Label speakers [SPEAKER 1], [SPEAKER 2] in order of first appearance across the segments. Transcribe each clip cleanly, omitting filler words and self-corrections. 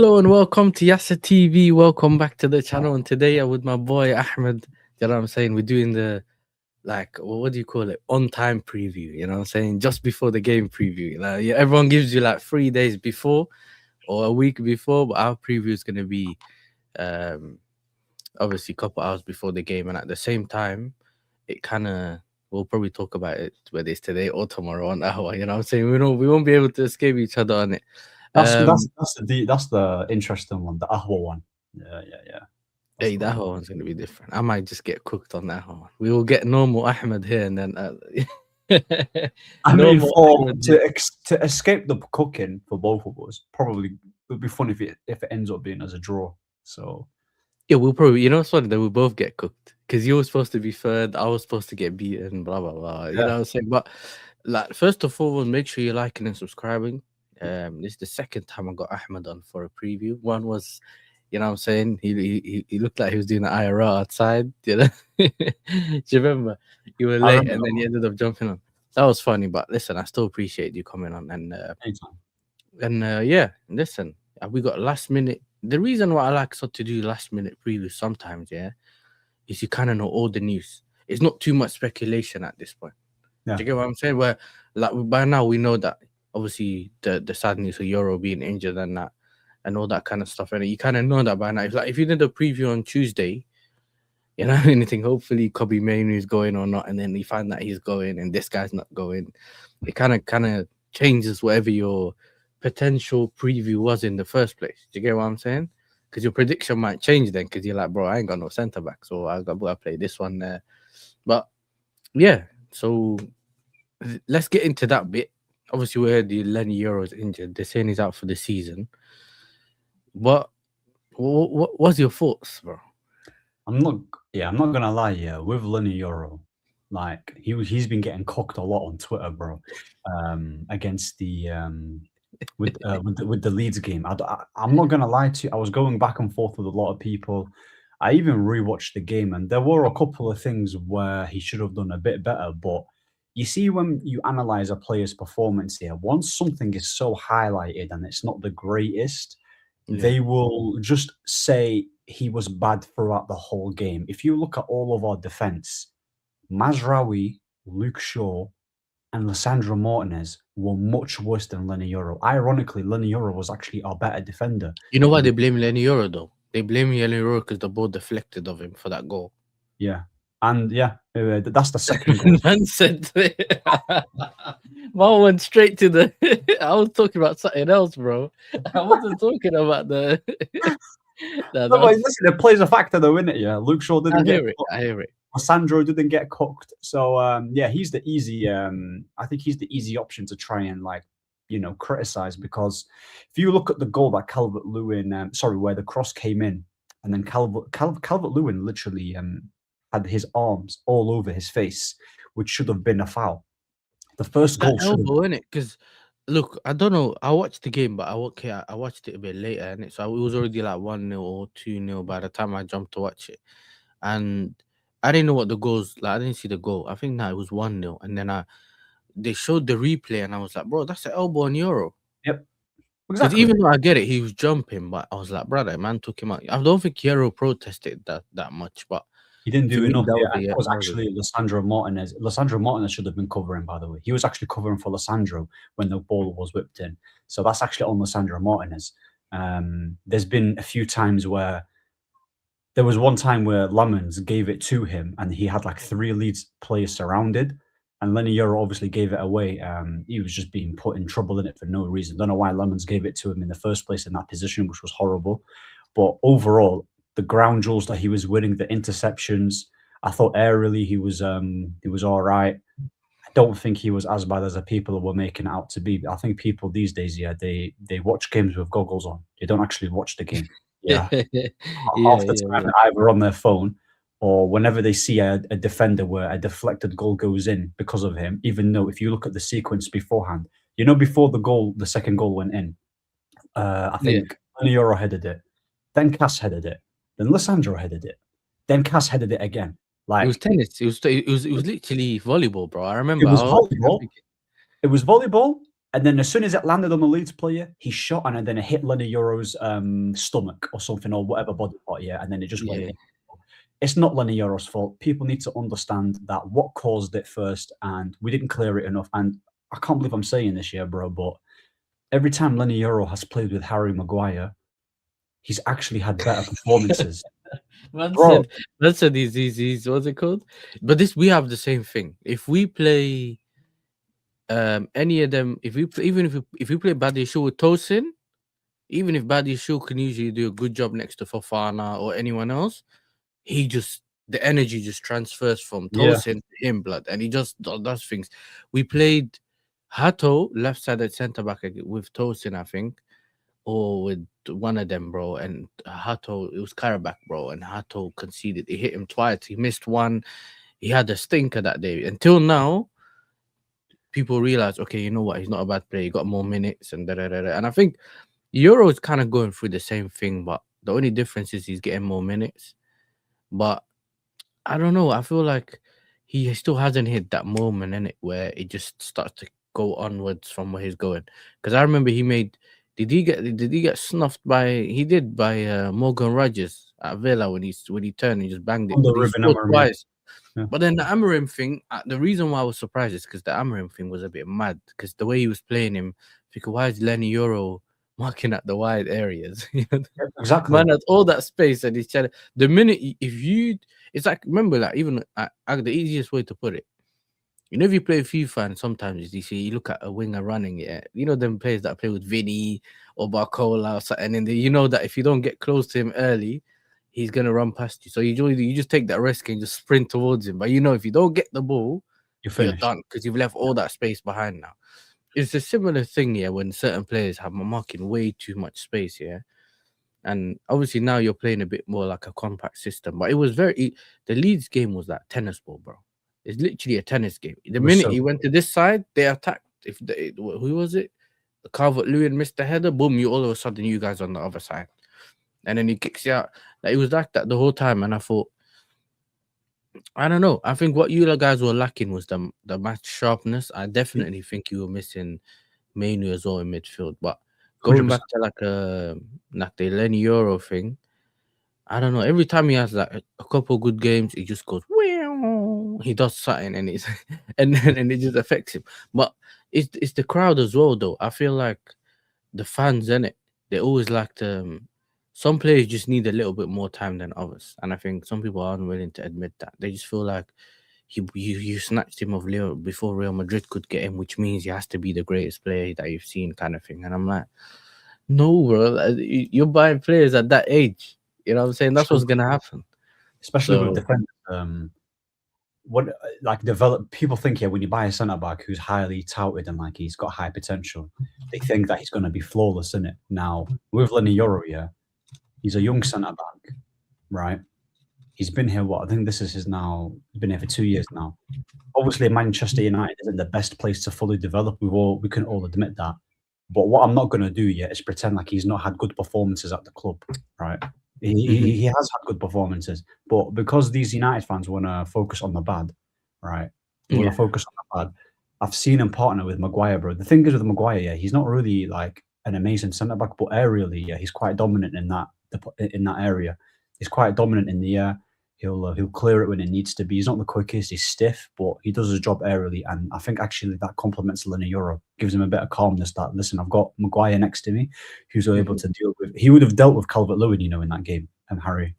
[SPEAKER 1] Hello and welcome to Yasser TV. Welcome back to the channel. And today I'm with my boy Ahmed. You know what I'm saying? We're doing the what do you call it? On time preview. You know what I'm saying? Just before the game preview. Like everyone gives you like 3 days before or a week before, but our preview is gonna be obviously a couple hours before the game, and at the same time, it we'll probably talk about it whether it's today or tomorrow on hour. You know what I'm saying? We won't be able to escape each other on it.
[SPEAKER 2] That's the interesting one, the Ahwa one. Yeah.
[SPEAKER 1] Hey, that whole one's gonna be different. I might just get cooked on that one. We will get normal Ahmed here, and then
[SPEAKER 2] I mean, to escape the cooking for both of us, probably it would be fun if it ends up being as a draw. So
[SPEAKER 1] yeah, we'll probably, you know, it's funny that we'll both get cooked because you were supposed to be third, I was supposed to get beaten, blah blah blah. You know what I'm saying? But like, first of all, make sure you're liking and subscribing. This is the second time I got Ahmed on for a preview. One was, you know what I'm saying? He looked like he was doing an IRL outside, you know. Do you remember? You were late and then you ended up jumping on. That was funny, but listen, I still appreciate you coming on yeah, listen, we got last minute. The reason why I like to do last minute previews sometimes, yeah, is you kind of know all the news. It's not too much speculation at this point. Yeah. Do you get what I'm saying? Where like by now we know that obviously the sad news of Euro being injured and that and all that kind of stuff, and you kind of know that by now. If you did a preview on Tuesday, you know anything, hopefully Kobe Mainu is going or not, and then you find that he's going and this guy's not going, it kind of changes whatever your potential preview was in the first place. Do you get what I'm saying? Because your prediction might change then, because you're like, bro, I ain't got no centre back, so I got to play this one there. But yeah, so let's get into that bit. Obviously, we heard the Lenny Euro's injured. They're saying he's out for the season. What was your thoughts, bro?
[SPEAKER 2] I'm not gonna lie, yeah, with Lenny Euro, like he's been getting cooked a lot on Twitter, bro. Against the with the Leeds game. I'm not gonna lie to you, I was going back and forth with a lot of people. I even rewatched the game, and there were a couple of things where he should have done a bit better. But you see, when you analyze a player's performance here, once something is so highlighted and it's not the greatest, they will just say he was bad throughout the whole game. If you look at all of our defense, Mazraoui, Luke Shaw, and Lissandro Martinez were much worse than Lenny Euro. Ironically, Lenny Euro was actually our better defender.
[SPEAKER 1] You know why they blame Lenny Euro, though? They blame Lenny Euro because the ball deflected of him for that goal.
[SPEAKER 2] Yeah. And yeah, that's the second goal.
[SPEAKER 1] Man said Man went straight to the I was talking about something else, bro. I wasn't talking about the
[SPEAKER 2] no, but listen, it plays a factor though, isn't it? Yeah. Luke Shaw didn't get
[SPEAKER 1] it. I hear it.
[SPEAKER 2] Sandro didn't get cooked. So yeah, he's the easy I think he's the easy option to try and criticize, because if you look at the goal that Calvert-Lewin where the cross came in, and then Calvert-Lewin literally had his arms all over his face, which should have been a foul. The first goal should have been,
[SPEAKER 1] isn't it? Because look, I don't know. I watched the game, but I watched it a bit later, and so it was already like 1-0 or 2-0 by the time I jumped to watch it, and I didn't know what the goals like. I didn't see the goal. I think it was 1-0, and then they showed the replay, and I was like, bro, that's an elbow on Euro.
[SPEAKER 2] Yep.
[SPEAKER 1] Because even though I get it, he was jumping, but I was like, brother, man took him out. I don't think Euro protested that much, but
[SPEAKER 2] he didn't do enough. That was actually Lissandro Martinez. Lissandro Martinez should have been covering, by the way. He was actually covering for Lissandro when the ball was whipped in. So that's actually on Lissandro Martinez. There's been a few times where there was one time where Lemons gave it to him, and he had like 3 Leeds players surrounded, and Lenny Euro obviously gave it away. He was just being put in trouble in it for no reason. Don't know why Lemons gave it to him in the first place in that position, which was horrible. But overall, the ground duels that he was winning, the interceptions, I thought aerially he was all right. I don't think he was as bad as the people were making it out to be. I think people these days, yeah, they watch games with goggles on. They don't actually watch the game. Yeah. Half the time, either on their phone or whenever they see a defender where a deflected goal goes in because of him, even though if you look at the sequence beforehand, before the second goal went in, I think Lenny Euro headed it, then Cass headed it, then Lissandro headed it, then Cass headed it again. Like,
[SPEAKER 1] it was tennis. It was literally volleyball, bro. I remember.
[SPEAKER 2] It was volleyball. It was volleyball, And then as soon as it landed on the Leeds player, he shot and then it hit Lenny Euro's stomach or something or whatever body part, and then it just went in. It's not Lenny Euro's fault. People need to understand that what caused it first, and we didn't clear it enough. And I can't believe I'm saying this here, bro, but every time Lenny Euro has played with Harry Maguire, he's actually had better performances.
[SPEAKER 1] Man said he's what's it called? But we have the same thing. If we play any of them, if we play Badiashile with Tosin, even if Badiashile can usually do a good job next to Fofana or anyone else, the energy just transfers from Tosin to him, blood, and he just does things. We played Hato left-sided centre back with Tosin, I think, or with one of them, bro. And Hato, it was Karabakh, bro, and Hato conceded. He hit him twice. He missed one. He had a stinker that day. Until now, people realize, okay, you know what? He's not a bad player. He got more minutes and da-da-da-da. And I think Euro is kind of going through the same thing, but the only difference is he's getting more minutes. But I don't know. I feel like he still hasn't hit that moment in it where it just starts to go onwards from where he's going. Because I remember he made. Did he get snuffed by? He did by Morgan Rogers at Villa when he turned and just banged it. He scored twice. Yeah. But then the Amorim thing. The reason why I was surprised is because the Amorim thing was a bit mad. Because the way he was playing him, because why is Lenny Euro marking at the wide areas?
[SPEAKER 2] Exactly.
[SPEAKER 1] Man has all that space and he's trying. The minute it's like, remember, like, even the easiest way to put it, if you play FIFA and sometimes you look at a winger running, them players that play with Vinny or Barcola or something, and then that if you don't get close to him early, he's gonna run past you. So you just take that risk and just sprint towards him. But if you don't get the ball, you're done because you've left all that space behind now. It's a similar thing, when certain players have marking way too much space, And obviously now you're playing a bit more like a compact system. But it was the Leeds game was like tennis ball, bro. It's literally a tennis game. The minute he went to this side, they attacked. Who was it? Calvert-Lewin missed the header. Boom! All of a sudden, you guys on the other side, and then he kicks you out. Like, it was like that the whole time. And I thought, I don't know. I think what you guys were lacking was the match sharpness. I definitely think you were missing Mainu as well in midfield. But going 100%. Back to like the Lenny Euro thing, I don't know. Every time he has like a couple of good games, he just goes, he does something and and it just affects him. But it's the crowd as well, though. I feel like the fans, innit, they always like to. Some players just need a little bit more time than others, and I think some people aren't willing to admit that. They just feel like you snatched him of Leo before Real Madrid could get him, which means he has to be the greatest player that you've seen, kind of thing. And I'm like, no, bro, you're buying players at that age. You know what I'm saying? That's what's gonna happen.
[SPEAKER 2] Especially with defenders. People think when you buy a centre back who's highly touted and like he's got high potential, they think that he's gonna be flawless, innit? Now with Lenny Euro, he's a young centre back, right? He's been here. I think this is he's been here for 2 years now. Obviously, Manchester United isn't the best place to fully develop. We can all admit that. But what I'm not gonna do yet is pretend like he's not had good performances at the club, right? He has had good performances, but because these United fans want to focus on the bad, right? They want to focus on the bad. I've seen him partner with Maguire, bro. The thing is with Maguire, he's not really like an amazing centre back, but aerially, he's quite dominant in that area. He's quite dominant in the air. He'll clear it when it needs to be. He's not the quickest. He's stiff, but he does his job aerially, and I think actually that complements Lenny Euro. Gives him a bit of calmness. That listen, I've got Maguire next to me, who's able to deal with. He would have dealt with Calvert-Lewin, in that game, and Harry.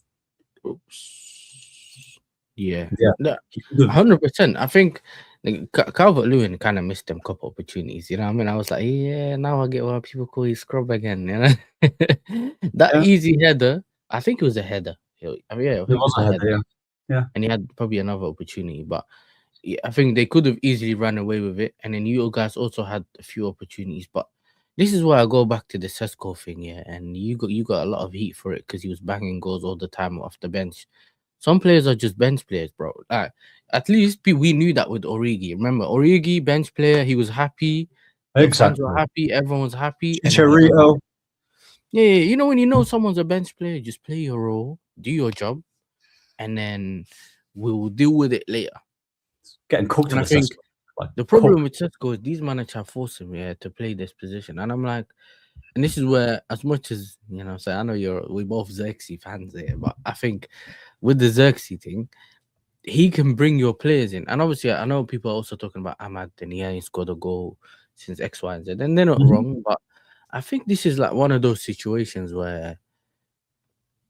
[SPEAKER 1] Oops. Yeah, 100%. I think Calvert-Lewin kind of missed them couple opportunities. You know what I mean? I was like, now I get why people call you scrub again. That easy header. I think it was a header. It
[SPEAKER 2] was a header. Yeah.
[SPEAKER 1] And he had probably another opportunity, but I think they could have easily run away with it. And then you guys also had a few opportunities, but this is why I go back to the Sesko thing, and you got a lot of heat for it because he was banging goals all the time off the bench. Some players are just bench players, bro. At least we knew that with Origi. Remember, Origi, bench player, he was happy.
[SPEAKER 2] Exactly.
[SPEAKER 1] Fans were happy. Everyone was happy.
[SPEAKER 2] Chicharito.
[SPEAKER 1] Yeah, when someone's a bench player, just play your role, do your job, and then we'll deal with it later.
[SPEAKER 2] Getting cooked.
[SPEAKER 1] And I think
[SPEAKER 2] Like
[SPEAKER 1] the problem with Sesko is these managers force him to play this position, and I'm like, and this is where, as much as so I know we both Xerxes fans here, but I think with the Xerxes thing, he can bring your players in, and obviously I know people are also talking about Ahmad, and he scored a goal since X, Y, and Z, and they're not wrong, but I think this is like one of those situations where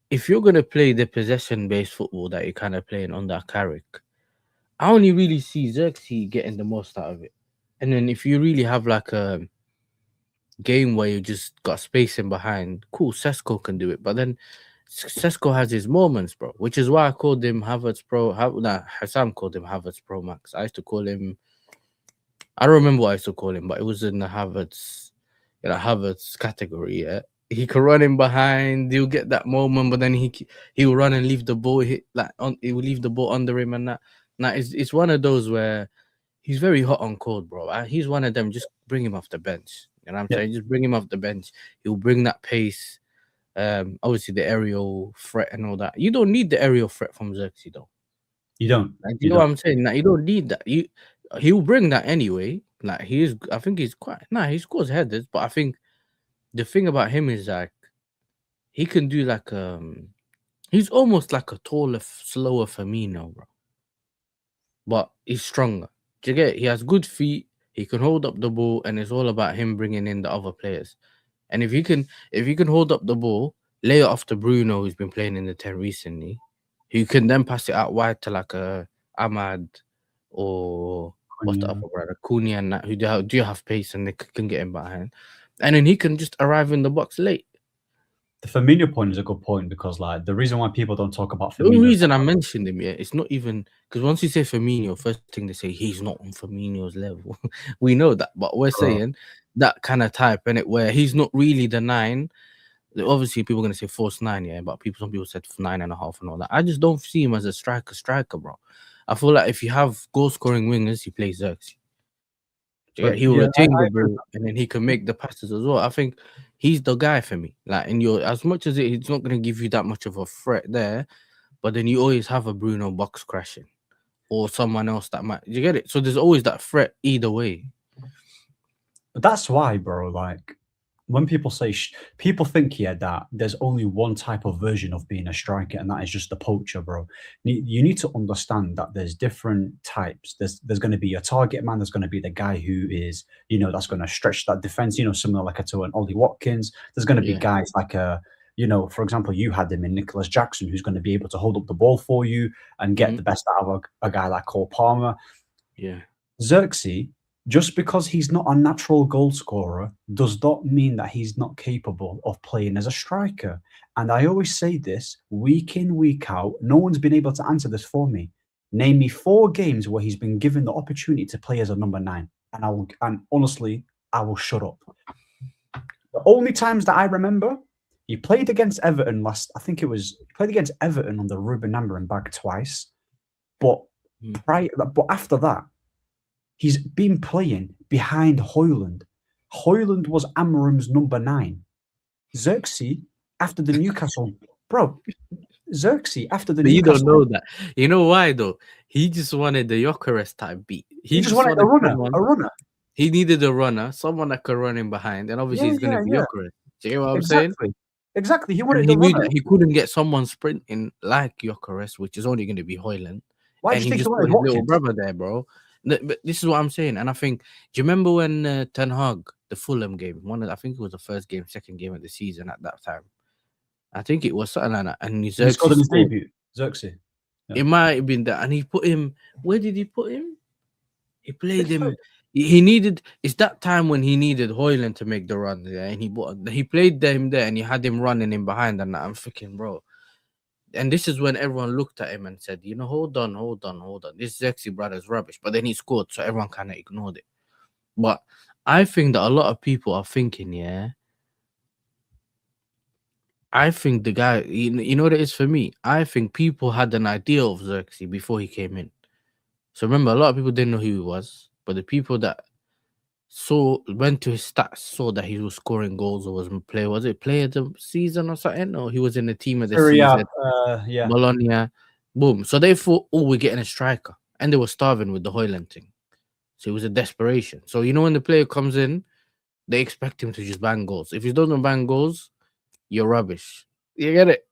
[SPEAKER 1] if you're gonna play the possession-based football that you're kind of playing on that Carrick, I only really see Xerxes getting the most out of it. And then if you really have like a game where you just got space in behind, cool, Sesko can do it. But then Sesko has his moments, bro, which is why I called him Havertz Pro. Hassam called him Havertz Pro Max. I used to call him, I don't remember what I used to call him, but it was in the Havertz category, yeah. He could run in behind, he'll get that moment, but then he'll run and leave the ball, he will leave the ball under him and that. Now it's one of those where he's very hot on cold, bro. He's one of them, just bring him off the bench. You know what I'm saying? Just bring him off the bench. He'll bring that pace. Obviously the aerial threat and all that. You don't need the aerial threat from Xerxes, though.
[SPEAKER 2] You don't.
[SPEAKER 1] You know what I'm saying? Like, you don't need that. He'll bring that anyway. Like I think he's quite he scores headers, but I think the thing about him is like he can do like he's almost like a taller, slower Firmino, bro. But he's stronger. Do you get it? He has good feet, he can hold up the ball, and it's all about him bringing in the other players. And if you can hold up the ball, lay it off to Bruno, who's been playing in the 10 recently, who can then pass it out wide to like a Ahmad or what's the other brother, Cunha, and that, who do have pace and they can get him behind, and then he can just arrive in the box late.
[SPEAKER 2] The Firmino point is a good point because, like, the reason why people don't talk about Firmino.
[SPEAKER 1] The only reason I mentioned him, it's not even because once you say Firmino, first thing they say he's not on Firmino's level. We know that, but we're saying that kind of type in it where he's not really the 9. Obviously, people are gonna say false 9, but some people said 9.5 and all that. I just don't see him as a striker, bro. I feel like if you have goal scoring wingers, he plays Xerxes. He will retain the ball and then he can make the passes as well. I think he's the guy for me. Like as much as he's not going to give you that much of a threat there, but then you always have a Bruno box crashing or someone else that might. You get it? So there's always that threat either way.
[SPEAKER 2] But that's why, bro. Like when people say people think that there's only one type of version of being a striker, and that is just the poacher, bro. You need to understand that there's different types. There's going to be a target man. There's going to be the guy who is, that's going to stretch that defense. Similar like to an Ollie Watkins. There's going to be guys like for example, you had him in Nicholas Jackson, who's going to be able to hold up the ball for you and get the best out of a guy like Cole Palmer.
[SPEAKER 1] Yeah,
[SPEAKER 2] Xerxes. Just because he's not a natural goal scorer does not mean that he's not capable of playing as a striker. And I always say this week in, week out. No one's been able to answer this for me. Name me 4 games where he's been given the opportunity to play as a number 9. And honestly, I will shut up. The only times that I remember, he played against Everton he played against Everton on the Ruben Amorim bag twice. But after that, he's been playing behind Højlund. Højlund was Amorim's number 9. Xerxes after the Newcastle, bro. Xerxes after the Newcastle.
[SPEAKER 1] You don't know that. You know why though? He just wanted the Gyökeres type beat.
[SPEAKER 2] He just wanted a runner.
[SPEAKER 1] He needed a runner, someone that could run him behind, and obviously he's gonna be Gyökeres. Do you know what I'm saying?
[SPEAKER 2] Exactly. He wanted.
[SPEAKER 1] He knew that he couldn't get someone sprinting like Gyökeres, which is only going to be Højlund.
[SPEAKER 2] Why do you think he wanted
[SPEAKER 1] his little brother there, bro? But this is what I'm saying, and I think. Do you remember when Ten Hag, the Fulham game, I think it was the first game, second game of the season at that time. I think it was something like that, and he
[SPEAKER 2] scored his debut. Xerxes.
[SPEAKER 1] Yeah. It might have been that, and he put him. Where did he put him? He played him. He needed. It's that time when he needed Højlund to make the run, and he played him there, and he had him running in behind, and I'm freaking bro. And this is when everyone looked at him and said, hold on. This Xerxes brother's rubbish. But then he scored, so everyone kind of ignored it. But I think that a lot of people are thinking, I think the guy, you know what it is for me? I think people had an idea of Xerxes before he came in. So remember, a lot of people didn't know who he was. But the people that went to his stats, saw that he was scoring goals or was it player of the season or something? Or he was in the team of the season. Bologna. Boom. So they thought, we're getting a striker. And they were starving with the Højlund thing. So it was a desperation. So you know when the player comes in, they expect him to just bang goals. If he doesn't bang goals, you're rubbish. You get it?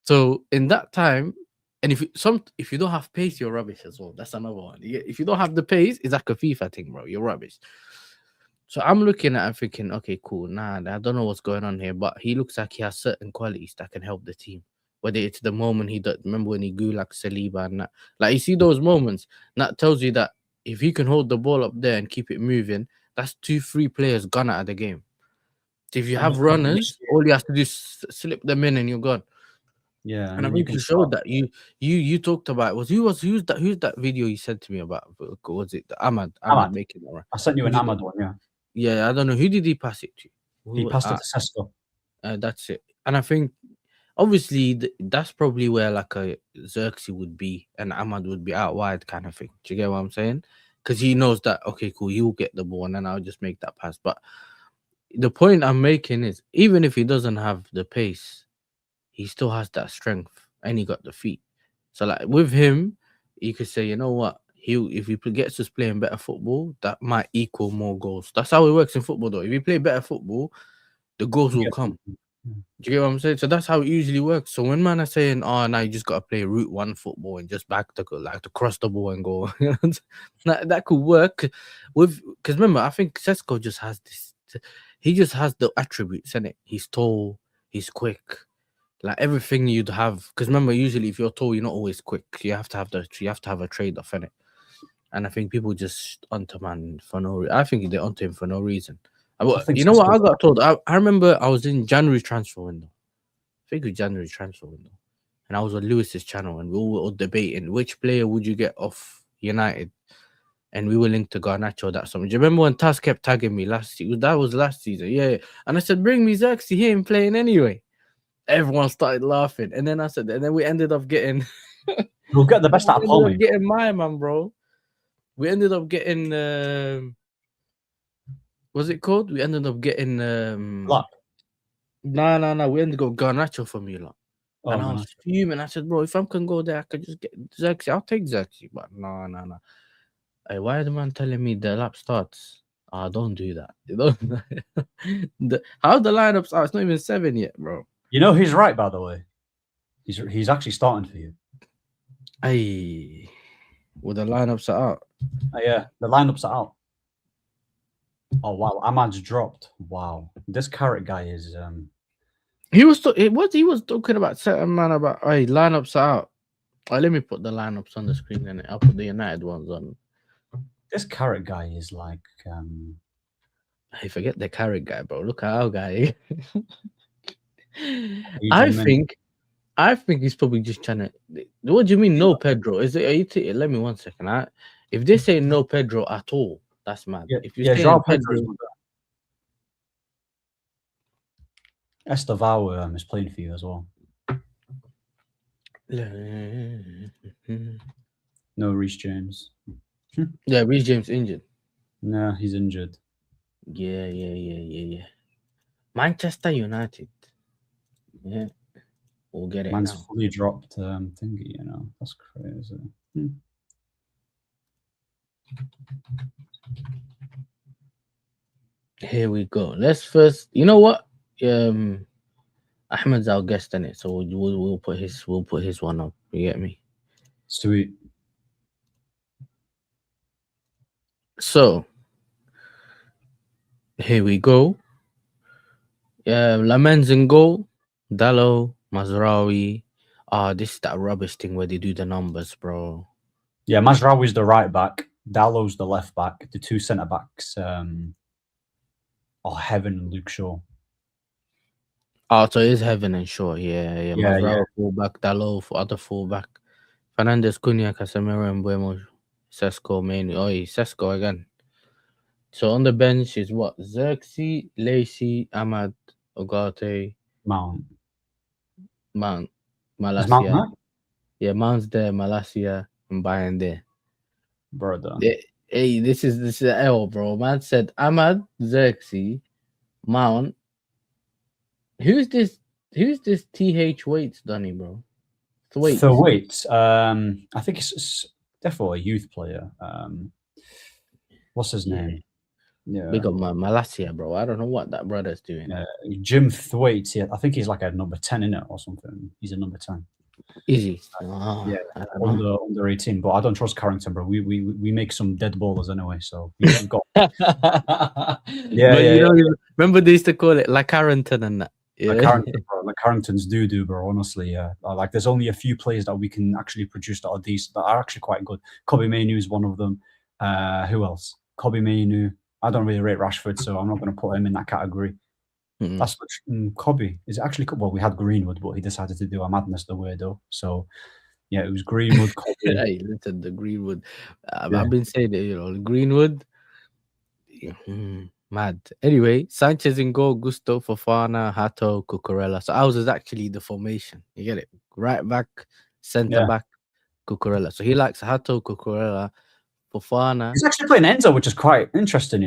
[SPEAKER 1] So in that time, and if you don't have pace, you're rubbish as well. That's another one. If you don't have the pace, it's like a FIFA thing, bro. You're rubbish. So I'm looking at it thinking, okay, cool. Nah, I don't know what's going on here, but he looks like he has certain qualities that can help the team. Whether it's the moment he does, remember when he grew like Saliba and that, like you see those moments, that tells you that if he can hold the ball up there and keep it moving, that's 2-3 players gone out of the game. So if you have runners, all you have to do is slip them in and you're gone.
[SPEAKER 2] Yeah,
[SPEAKER 1] and I think you showed that. You talked about who's that video you sent to me about? Was it Ahmad making it right?
[SPEAKER 2] I sent you an Ahmad one, yeah.
[SPEAKER 1] Yeah, I don't know. Who did he pass it to?
[SPEAKER 2] He passed it to Sesko.
[SPEAKER 1] That's it. And I think obviously that's probably where like a Xerxes would be and Ahmad would be out wide kind of thing. Do you get what I'm saying? Because he knows that, okay, cool, you'll get the ball and then I'll just make that pass. But the point I'm making is even if he doesn't have the pace, he still has that strength and he got the feet. So like with him, you could say, you know what? If he gets us playing better football, that might equal more goals. That's how it works in football, though. If you play better football, the goals will come. Do you get what I'm saying? So that's how it usually works. So when man are saying, "Oh, now you just gotta play route one football and just back to cross the ball and go," that could work. Because remember, I think Sesko just has this. He just has the attributes, innit? He's tall, he's quick. Like everything you'd have, because remember, usually if you're tall, you're not always quick. You have to have a trade-off in it. And I think people just onto man for no reason. I think they're onto him for no reason. You know what I got told? I remember I was in January transfer window. I think it was January transfer window. And I was on Lewis's channel and we were all debating which player would you get off United. And we were linked to Garnacho that summer. Do you remember when Taz kept tagging me last season? That was last season, yeah. And I said, bring me Xerxes, he ain't playing anyway. Everyone started laughing, and then I said, and then we ended up getting.
[SPEAKER 2] We'll get the best out of Palmy.
[SPEAKER 1] Getting my man, bro. We ended up getting. What's it called? We ended up getting.
[SPEAKER 2] Luck.
[SPEAKER 1] No. We ended up Garnacho for me, lot. And I was fuming. I said, bro, if I can go there, I could just get Xerxes. I'll take Xerxes, but no. Hey, why is the man telling me the lap starts? Don't do that. How the lineups are? It's not even 7 yet, bro.
[SPEAKER 2] You know he's right, by the way. He's actually starting for you.
[SPEAKER 1] Hey, well, the lineups are out.
[SPEAKER 2] Yeah, the lineups are out. Oh wow, Ahmad's dropped. Wow, this carrot guy is.
[SPEAKER 1] He was talking about certain man about. Hey, lineups are out. Let me put the lineups on the screen and I'll put the United ones on.
[SPEAKER 2] This carrot guy is like.
[SPEAKER 1] Hey, forget the carrot guy, bro. Look at our guy. I think he's probably just trying to. What do you mean, no Pedro? Is it? Let me 1 second. If they say no Pedro at all, that's mad.
[SPEAKER 2] Yeah,
[SPEAKER 1] if you're saying Pedro,
[SPEAKER 2] Estavao is playing for you as well. No Reece James.
[SPEAKER 1] Yeah, Reece James injured.
[SPEAKER 2] No, he's injured.
[SPEAKER 1] Yeah. Manchester United. Yeah, we'll get it.
[SPEAKER 2] Man's
[SPEAKER 1] now.
[SPEAKER 2] fully dropped thingy. You know, that's crazy.
[SPEAKER 1] Here we go. Let's first. You know what? Ahmed's our guest in it, so we'll put his one up. You get me?
[SPEAKER 2] Sweet.
[SPEAKER 1] So here we go. Lamens in goal. Dallo, Mazraoui. This is that rubbish thing where they do the numbers, bro.
[SPEAKER 2] Yeah, Mazraoui's the right back. Dallo's the left back. The two centre backs. Heaven and Luke Shaw.
[SPEAKER 1] So it is Heaven and Shaw. Yeah. Mazraoui fullback, Dallo for other fullback. Fernandez, Cunha, Casemiro, and Buemo, Sesko mainly. Sesko again. So on the bench is what? Xerxes, Lacey, Ahmad, Ogate,
[SPEAKER 2] Mount,
[SPEAKER 1] Malacia. Yeah, Mount's there, Malacia, and Bayern there.
[SPEAKER 2] Brother.
[SPEAKER 1] Hey, this is an L, bro. Man said Ahmad, Xerxes, Mount. Who's this TH Waits, Donny, bro?
[SPEAKER 2] Thwaite. I think it's definitely a youth player. What's his name?
[SPEAKER 1] Yeah. Big up Malasia, bro. I don't know what that brother's doing.
[SPEAKER 2] Jim Thwaite. Yeah, I think he's like a number 10 in it or something. He's a number 10.
[SPEAKER 1] Is he?
[SPEAKER 2] Yeah, under 18. But I don't trust Carrington, bro. We make some dead ballers anyway. So we've got.
[SPEAKER 1] Remember they used to call it like Carrington and that.
[SPEAKER 2] Yeah. Like Carrington's doo-doo, bro. Honestly, yeah. Like there's only a few players that we can actually produce that are decent, that are actually quite good. Kobe Mainu is one of them. Who else? Kobe Mainu. I don't really rate Rashford, so I'm not going to put him in that category. That's Kobe. Is it actually? Well, we had Greenwood, but he decided to do a madness the weirdo. So yeah, it was Greenwood. Kobe.
[SPEAKER 1] Hey, listen, the Greenwood. I've been saying it, Greenwood. Mad. Anyway, Sanchez in goal, Gusto, Fofana, Hato, Cucurella. So ours is actually the formation. You get it? Right back, centre back, Cucurella. So he likes Hato, Cucurella, Fofana.
[SPEAKER 2] He's actually playing Enzo, which is quite interesting,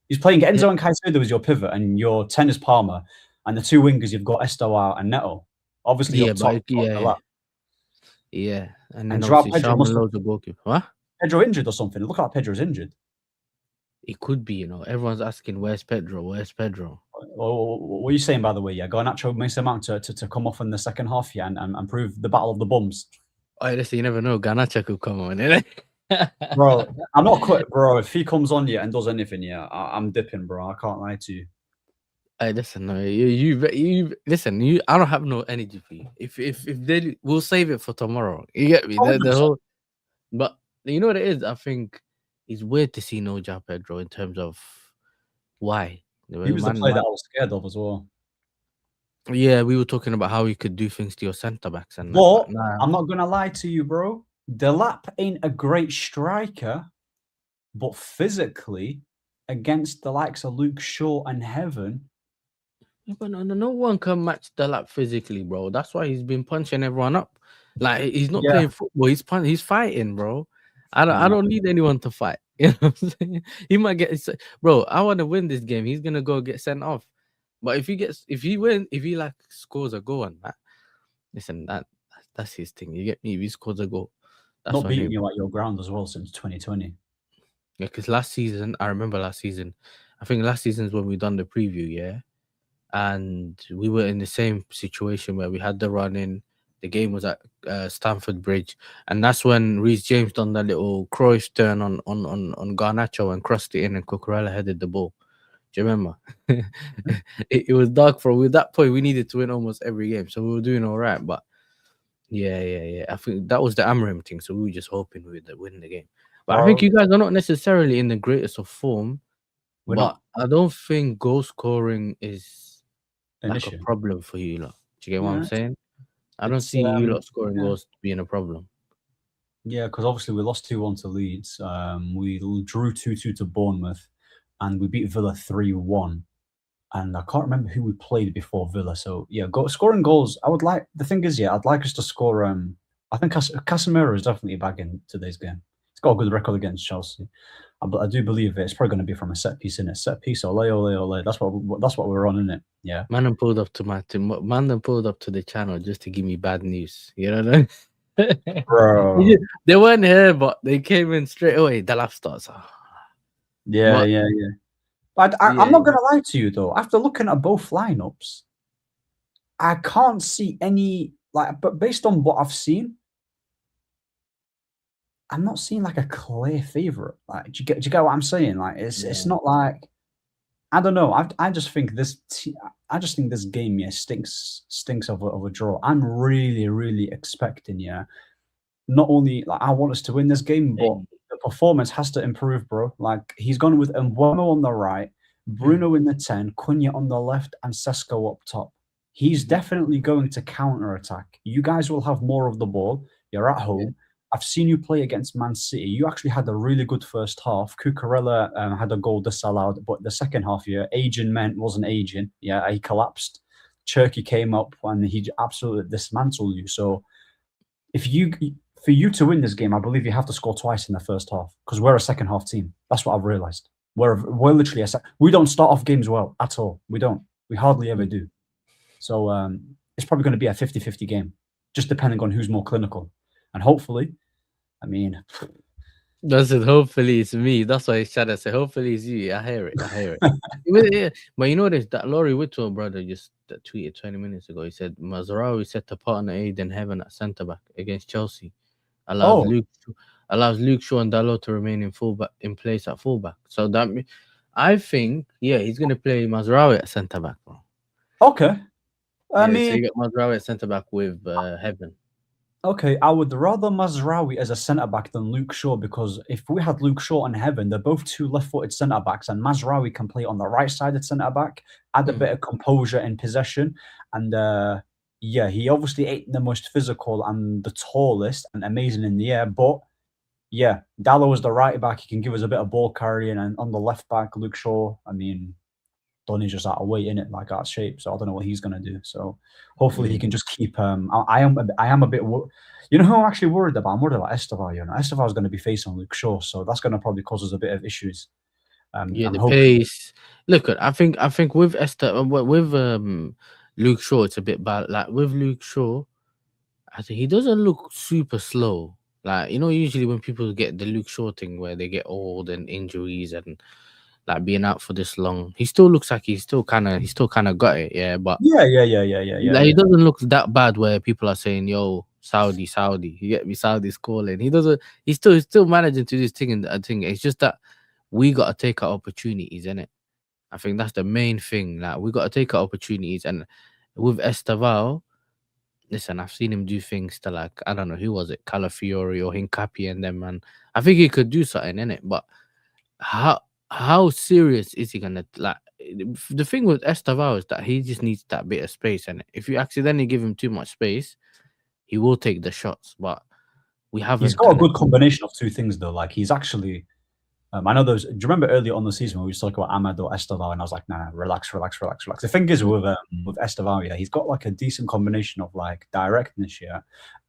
[SPEAKER 2] He's playing Enzo and Caicedo as your pivot, and your 10 is Palmer, and the two wingers you've got Estevao and Neto. Obviously,
[SPEAKER 1] and then
[SPEAKER 2] obviously
[SPEAKER 1] Pedro loads of goalkeeper. What?
[SPEAKER 2] Pedro injured or something? Look like Pedro's injured.
[SPEAKER 1] It could be, Everyone's asking, where's Pedro? Where's Pedro?
[SPEAKER 2] What are you saying, by the way? Yeah, Garnacho makes a mount to come off in the second half, and prove the battle of the bums.
[SPEAKER 1] Oh, listen, you never know. Garnacho could come on, innit?
[SPEAKER 2] Bro, I'm not quit, bro. If he comes on and does anything, I'm dipping, bro. I can't lie to you.
[SPEAKER 1] Hey, listen, no, you listen. I don't have no energy for you. If they, we'll save it for tomorrow. You get me? The whole, but you know what it is. I think it's weird to see no João Pedro in terms of why.
[SPEAKER 2] He was the player that I was scared of as well.
[SPEAKER 1] Yeah, we were talking about how he could do things to your centre backs, and
[SPEAKER 2] but I'm not gonna lie to you, bro. Delap ain't a great striker, but physically, against the likes of Luke Shaw and Heaven.
[SPEAKER 1] Yeah, but no one can match Delap physically, bro. That's why he's been punching everyone up. Like he's not playing football, he's fighting, bro. I don't need anyone to fight. You know what I'm saying? He might get, bro. I want to win this game. He's gonna go get sent off. But if he like scores a goal on that, listen, that's his thing. You get me? If he scores a goal.
[SPEAKER 2] That's not beating you at your ground as well since 2020.
[SPEAKER 1] Yeah, because last season, I remember last season. I think last season is when we done the preview, and we were in the same situation where we had the run in. The game was at Stamford Bridge, and that's when Reece James done that little Cruyff turn on Garnacho and crossed it in, and Cucurella headed the ball. Do you remember? it was dark for at that point. We needed to win almost every game, so we were doing all right. But yeah. I think that was the Amorim thing. So we were just hoping we would win the game. But I think you guys are not necessarily in the greatest of form. I don't think goal scoring is like a problem for you lot. Do you get what I'm saying? I don't see you lot scoring goals being a problem.
[SPEAKER 2] Yeah, because obviously we lost 2-1 to Leeds. We drew 2-2 to Bournemouth, and we beat Villa 3-1. And I can't remember who we played before Villa. So yeah, scoring goals. I would like. The thing is, I'd like us to score. I think Casemiro is definitely back in today's game. He's got a good record against Chelsea. I do believe it's probably going to be from a set piece, innit? Set piece, ole. That's what we're on, innit? Yeah.
[SPEAKER 1] Man, and pulled up to the channel just to give me bad news. You know what I mean?
[SPEAKER 2] Bro.
[SPEAKER 1] They weren't here, but they came in straight away. The laugh starts.
[SPEAKER 2] Yeah. I'm not going to lie to you, though. After looking at both lineups, I can't see any, but based on what I've seen, I'm not seeing like a clear favorite. Like, do you get what I'm saying? Like, it's not like, I don't know. I just think this game, stinks of a draw. I'm really expecting, not only like I want us to win this game, but the performance has to improve, bro. Like, he's gone with Mbeumo on the right, Bruno in the 10, Cunha on the left, and Sesko up top. He's definitely going to counter attack. You guys will have more of the ball. You're at home. I've seen you play against Man City. You actually had a really good first half. Cucurella had a goal disallowed, but the second half, aging wasn't aging. Yeah, he collapsed. Cherky came up and he absolutely dismantled you. So for you to win this game, I believe you have to score twice in the first half because we're a second half team. That's what I've realized. We're literally we don't start off games well at all. We don't. We hardly ever do. So it's probably going to be a 50-50 game, just depending on who's more clinical. And hopefully, I mean,
[SPEAKER 1] That's it. Hopefully it's me. That's why he's trying to say. Hopefully it's you. I hear it. I hear it. Yeah. But you know this that Laurie Whitwell brother just tweeted 20 minutes ago. He said Mazraoui set to partner Aiden Heaven at centre back against Chelsea. Allows
[SPEAKER 2] Oh,
[SPEAKER 1] Luke allows Luke Shaw and Dalot to remain in place at fullback. So I think he's gonna play Mazraoui at centre back, bro.
[SPEAKER 2] okay. I
[SPEAKER 1] Yeah, so
[SPEAKER 2] mean,
[SPEAKER 1] you got Mazraoui at centre back with Heaven.
[SPEAKER 2] okay, I would rather Mazraoui as a centre back than Luke Shaw because if we had Luke Shaw and Heaven, they're both two left-footed centre backs, and Mazraoui can play on the right side of centre back, add a bit of composure in possession, and he obviously ain't the most physical and the tallest and amazing in the air, but yeah, Dallo is the right back. He can give us a bit of ball carrying, and on the left back, Luke Shaw. I mean, Donny's just out of weight in it, like out of shape. So I don't know what he's gonna do. So hopefully he can just keep. I am a bit. You know who I'm actually worried about? I'm worried about Esteval. You know, Esteval is going to be facing Luke Shaw, so that's going to probably cause us a bit of issues.
[SPEAKER 1] Yeah,
[SPEAKER 2] I'm
[SPEAKER 1] the
[SPEAKER 2] hoping.
[SPEAKER 1] pace. Look, I think with with Luke Shaw, it's a bit bad. Like with Luke Shaw, I think he doesn't look super slow. Like usually when people get the Luke Shaw thing where they get old and injuries and like being out for this long, he still looks like he's still kind of got it. Yeah, but
[SPEAKER 2] Yeah.
[SPEAKER 1] like he doesn't look that bad where people are saying, "Yo, Saudi, Saudi." You get me? Saudi's calling. He doesn't. He's still managing to do this thing, and I think it's just that we gotta take our opportunities, innit? I think that's the main thing. Like we gotta take our opportunities, and with Esteval, listen, I've seen him do things to like I don't know who was it, Calafiori or Hincapi and them, man. I think he could do something in it, but how serious is he gonna like? The thing with Esteval is that he just needs that bit of space, and if you accidentally give him too much space, he will take the shots. But we
[SPEAKER 2] He's
[SPEAKER 1] haven't
[SPEAKER 2] got a
[SPEAKER 1] kind of.
[SPEAKER 2] good combination of two things though. Like he's actually. I know those. Do you remember earlier on the season when we used to talk about Ahmad or Esteval, and I was like, nah, relax, relax, relax, relax. The thing is with Esteval, yeah, he's got like a decent combination of like directness, yeah,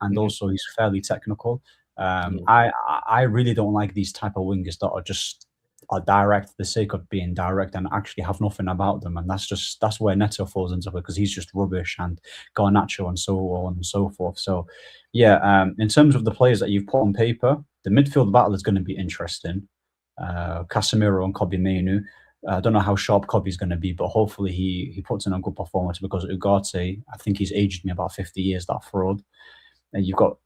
[SPEAKER 2] and also he's fairly technical.
[SPEAKER 1] Yeah.
[SPEAKER 2] I really don't like these type of wingers that are direct for the sake of being direct and actually have nothing about them, and that's where Neto falls into it because he's just rubbish and Garnacho and so on and so forth. So, yeah, in terms of the players that you've put on paper, the midfield battle is going to be interesting. Casemiro and Kobe Mainu. I don't know how sharp Kobe's going to be, but hopefully he puts in a good performance because Ugarte, I think he's aged me about 50 years, that fraud. And you've got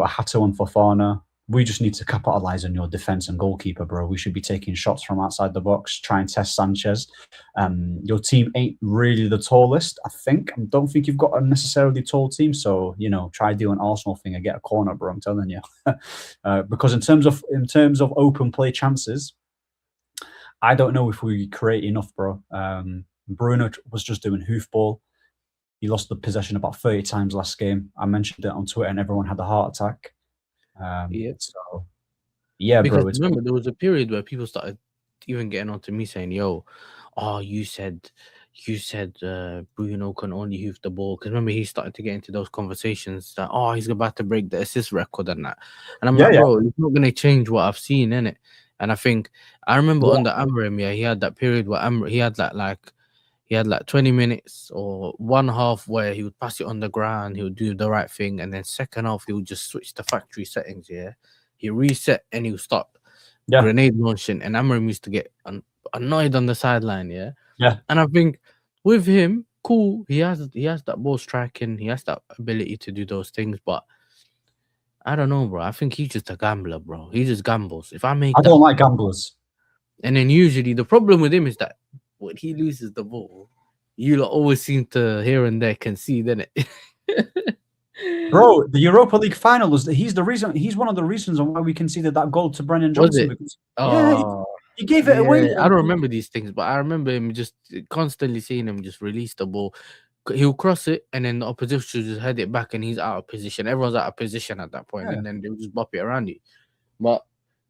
[SPEAKER 2] Hato and Fofana. We just need to capitalize on your defense and goalkeeper, bro. We should be taking shots from outside the box, try and test Sanchez. Your team ain't really the tallest, I think. I don't think you've got a necessarily tall team, so try do an Arsenal thing and get a corner, bro. I'm telling you, because in terms of open play chances, I don't know if we create enough, bro. Bruno was just doing hoofball. He lost the possession about 30 times last game. I mentioned it on Twitter, and everyone had a heart attack. So, yeah,
[SPEAKER 1] Because
[SPEAKER 2] bro.
[SPEAKER 1] remember, there was a period where people started even getting on to me saying, "Yo, oh, you said Bruno can only hoof the ball." Because remember, he started to get into those conversations that he's about to break the assist record and that. And I'm like, bro, it's not gonna change what I've seen in it. And I think I remember on the Amram, he had that period where he had he had like 20 minutes or one half where he would pass it on the ground, he would do the right thing, and then second half he would just switch to factory settings. Yeah, he reset and he would stop grenade launching, and Amram used to get annoyed on the sideline. Yeah, and I think with him, cool, he has that ball striking, he has that ability to do those things, but I don't know, bro. I think he's just a gambler, bro. He just gambles. I
[SPEAKER 2] don't like gamblers.
[SPEAKER 1] And then usually the problem with him is that when he loses the ball, you always seem to here and there concede, innit?
[SPEAKER 2] Bro, the Europa League final he's one of the reasons on why we conceded that goal to Brennan Johnson. Because, he gave it away.
[SPEAKER 1] I don't remember these things, but I remember him just constantly seeing him just release the ball. He'll cross it, and then the opposition will just head it back, and he's out of position. Everyone's out of position at that point, and then they'll just bop it around you. But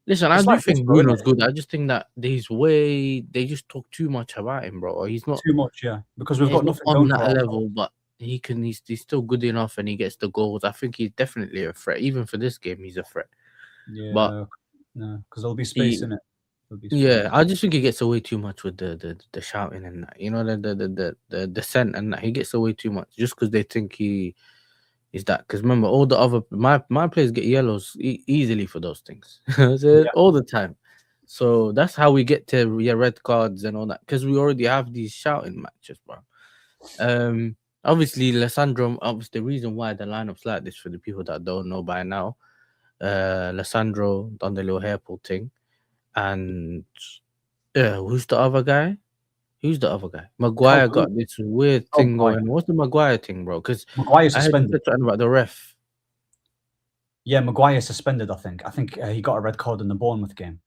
[SPEAKER 1] listen, I do think Bruno's good. I just think that they just talk too much about him, bro. He's not
[SPEAKER 2] too much, because we've got nothing
[SPEAKER 1] on that level, but he's still good enough, and he gets the goals. I think he's definitely a threat. Even for this game, he's a threat.
[SPEAKER 2] Yeah,
[SPEAKER 1] but
[SPEAKER 2] because there'll be space in it.
[SPEAKER 1] Yeah, I just think he gets away too much with the shouting and that. The scent and that. He gets away too much just because they think is that because remember all the other my players get yellows easily for those things so, all the time. So that's how we get to red cards and all that because we already have these shouting matches, bro. Obviously, Lissandro. Obviously, the reason why the lineup's like this for the people that don't know by now, Lissandro done the little hair pull thing, and who's the other guy? Who's the other guy? Maguire got this weird thing going. What's the Maguire thing, bro? Because
[SPEAKER 2] Maguire
[SPEAKER 1] I heard
[SPEAKER 2] suspended.
[SPEAKER 1] something about the ref.
[SPEAKER 2] Yeah, Maguire suspended. I think he got a red card in the Bournemouth game.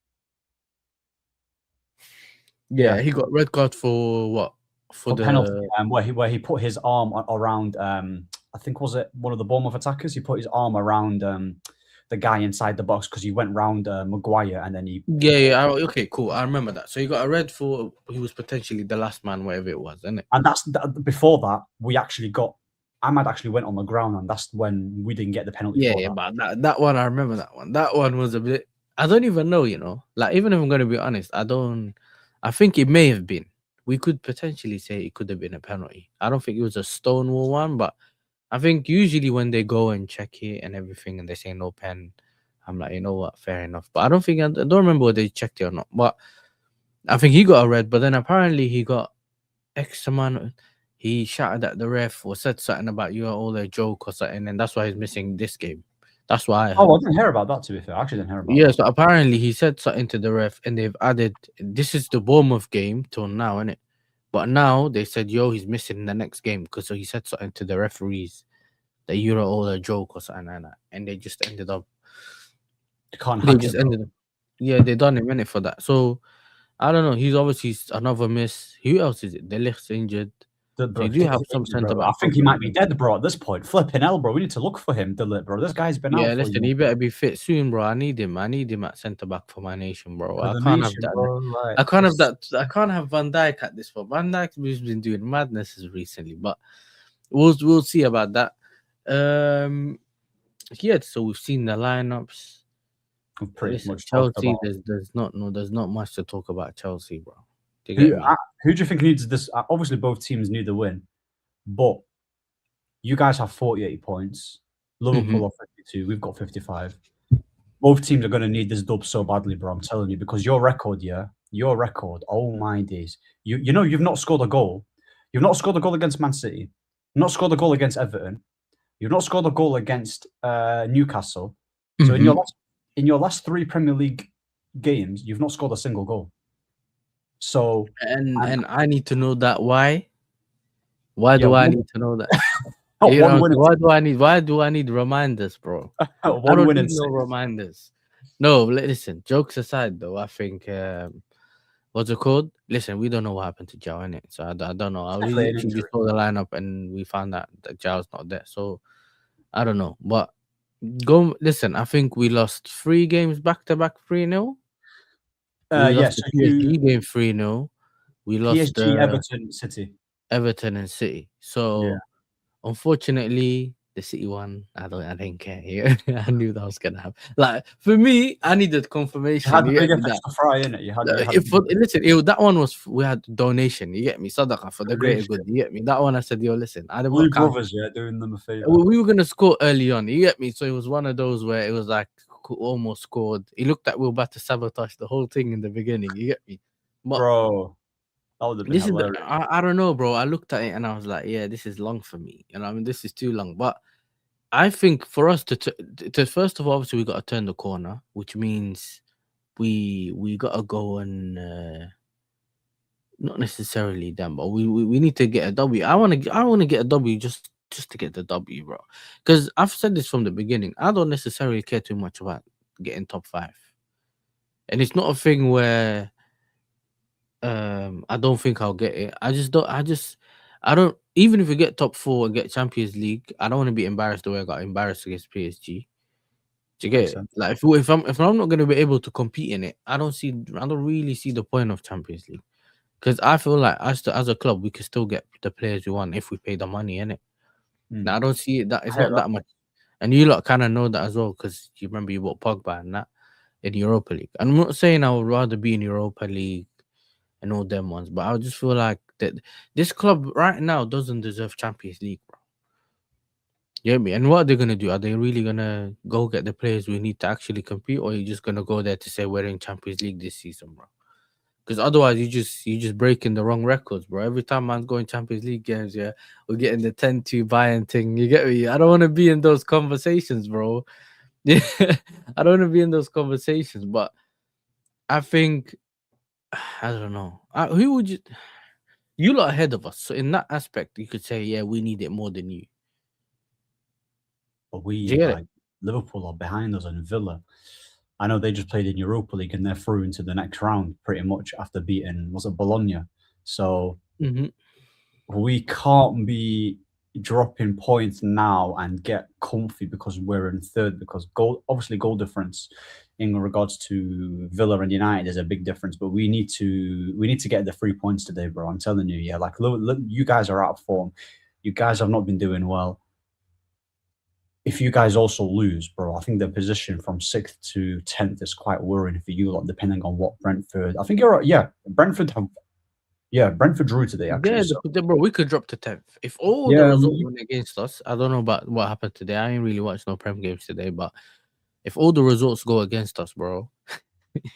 [SPEAKER 1] Yeah, he got red card for what?
[SPEAKER 2] For the penalty, where he put his arm around. I think was it one of the Bournemouth attackers? He put his arm around the guy inside the box because he went round Maguire and then he.
[SPEAKER 1] Yeah. Okay, cool. I remember that. So he got a red for he was potentially the last man, whatever it was, isn't it?
[SPEAKER 2] And that's before that we actually got. Ahmad actually went on the ground, and that's when we didn't get the penalty.
[SPEAKER 1] Yeah, but that one I remember that one. That one was a bit. I don't even know, Like even if I'm going to be honest, I don't. I think it may have been. We could potentially say it could have been a penalty. I don't think it was a Stonewall one, but I think usually when they go and check it and everything and they say no pen, I'm like, you know what, fair enough. But I don't remember whether they checked it or not. But I think he got a red, but then apparently he got X amount. He shouted at the ref or said something about you are all a joke or something, and that's why he's missing this game. That's why.
[SPEAKER 2] I didn't hear about that. To be fair, I actually didn't hear about.
[SPEAKER 1] Yeah, so apparently he said something to the ref, and they've added this is the Bournemouth game till now, innit? But now they said, yo, he's missing the next game because he said something to the referees that you're all a joke or something like that, and they just ended up. Yeah, they done him in it for that. So I don't know. He's obviously another miss. Who else is it? De Ligt's injured. They do have some centre back.
[SPEAKER 2] I think he might be dead, bro. At this point, flipping hell, bro. We need to look for him, De Ligt, bro. This guy's been out.
[SPEAKER 1] Yeah, listen, he better be fit soon, bro. I need him. I need him at centre back for my nation, bro. I can't have that. Bro, like, I can't have that. I can't have Van Dijk at this point. Van Dijk has been doing madnesses recently, but we'll see about that. Yeah, so we've seen the lineups.
[SPEAKER 2] Pretty much
[SPEAKER 1] Chelsea. There's not much to talk about Chelsea, bro.
[SPEAKER 2] Who do you think needs this? Obviously, both teams need the win, but you guys have 48 points. Liverpool are 52. We've got 55. Both teams are going to need this dub so badly, bro. I'm telling you, because your record. Oh my days! You've not scored a goal. You've not scored a goal against Man City. You've not scored a goal against Everton. You've not scored a goal against Newcastle. So in your last 3 Premier League games, you've not scored a single goal. So
[SPEAKER 1] and I need to know that why. Why do I need to know that? Why do I need reminders, bro? I don't need no reminders. No, listen. Jokes aside, though, I think what's it called? Listen, we don't know what happened to Joe, innit? So I don't know. We literally saw the lineup and we found out that Joe's not there. So I don't know. But listen. I think we lost 3 games back to back 3-0.
[SPEAKER 2] Yes,
[SPEAKER 1] PSG game 3-0. We lost
[SPEAKER 2] PSG,
[SPEAKER 1] Everton and City. So unfortunately, the City one, I didn't care. I knew that was gonna happen. Like for me, I needed confirmation.
[SPEAKER 2] You had the bigger fish to fry, innit?
[SPEAKER 1] Listen, that one was we had donation. You get me, sadaqah for the greater good. You get me. That one, I said, yo, listen, I
[SPEAKER 2] Blue brothers, doing them a favor.
[SPEAKER 1] We were gonna score early on. You get me. So it was one of those where it was like almost scored. It looked like we were about to sabotage the whole thing in the beginning. You get me,
[SPEAKER 2] bro. That would have been hilarious.
[SPEAKER 1] I don't know, bro. I looked at it and I was like, yeah, this is long for me. I mean, this is too long. But I think for us to first of all, obviously, we got to turn the corner, which means we got to go and not necessarily them, but we need to get a W. I want to get a W just to get the W, bro. Because I've said this from the beginning. I don't necessarily care too much about getting top 5, and it's not a thing where I don't think I'll get it. I don't. Even if we get top 4 and get Champions League, I don't want to be embarrassed the way I got embarrassed against PSG. Do you get it? Like if I'm not going to be able to compete in it, I don't really see the point of Champions League, because I feel like as a club we can still get the players we want if we pay the money in it. Now, I don't see it that it's not that much, and you lot kind of know that as well, because you remember you bought Pogba and that in Europa League. And I'm not saying I would rather be in Europa League and all them ones, but I just feel like that this club right now doesn't deserve Champions League, bro. Yeah, me. And what are they gonna do? Are they really gonna go get the players we need to actually compete, or are you just gonna go there to say we're in Champions League this season, bro? Because otherwise, you just breaking the wrong records, bro. Every time man's going Champions League games, yeah, we're getting the 10-2 Bayern thing. You get me? I don't want to be in those conversations, bro. Yeah, I don't want to be in those conversations. But I think I don't know. Who would you lot ahead of us? So in that aspect, you could say, yeah, we need it more than you.
[SPEAKER 2] But
[SPEAKER 1] Do you get it?
[SPEAKER 2] Liverpool are behind us and Villa. I know they just played in Europa League and they're through into the next round pretty much after beating, was it Bologna? So we can't be dropping points now and get comfy because we're in third, because goal difference in regards to Villa and United is a big difference, but we need to get the 3 points today, bro. I'm telling you, yeah, like look, you guys are out of form. You guys have not been doing well. If you guys also lose, bro, I think the position from 6th to 10th is quite worrying for you, like, depending on what Brentford. I think you're right. Yeah, Brentford drew today, actually.
[SPEAKER 1] Yeah,
[SPEAKER 2] So.
[SPEAKER 1] bro, we could drop to 10th. If all the results went against us, I don't know about what happened today. I ain't really watched no Prem games today, but if all the results go against us, bro.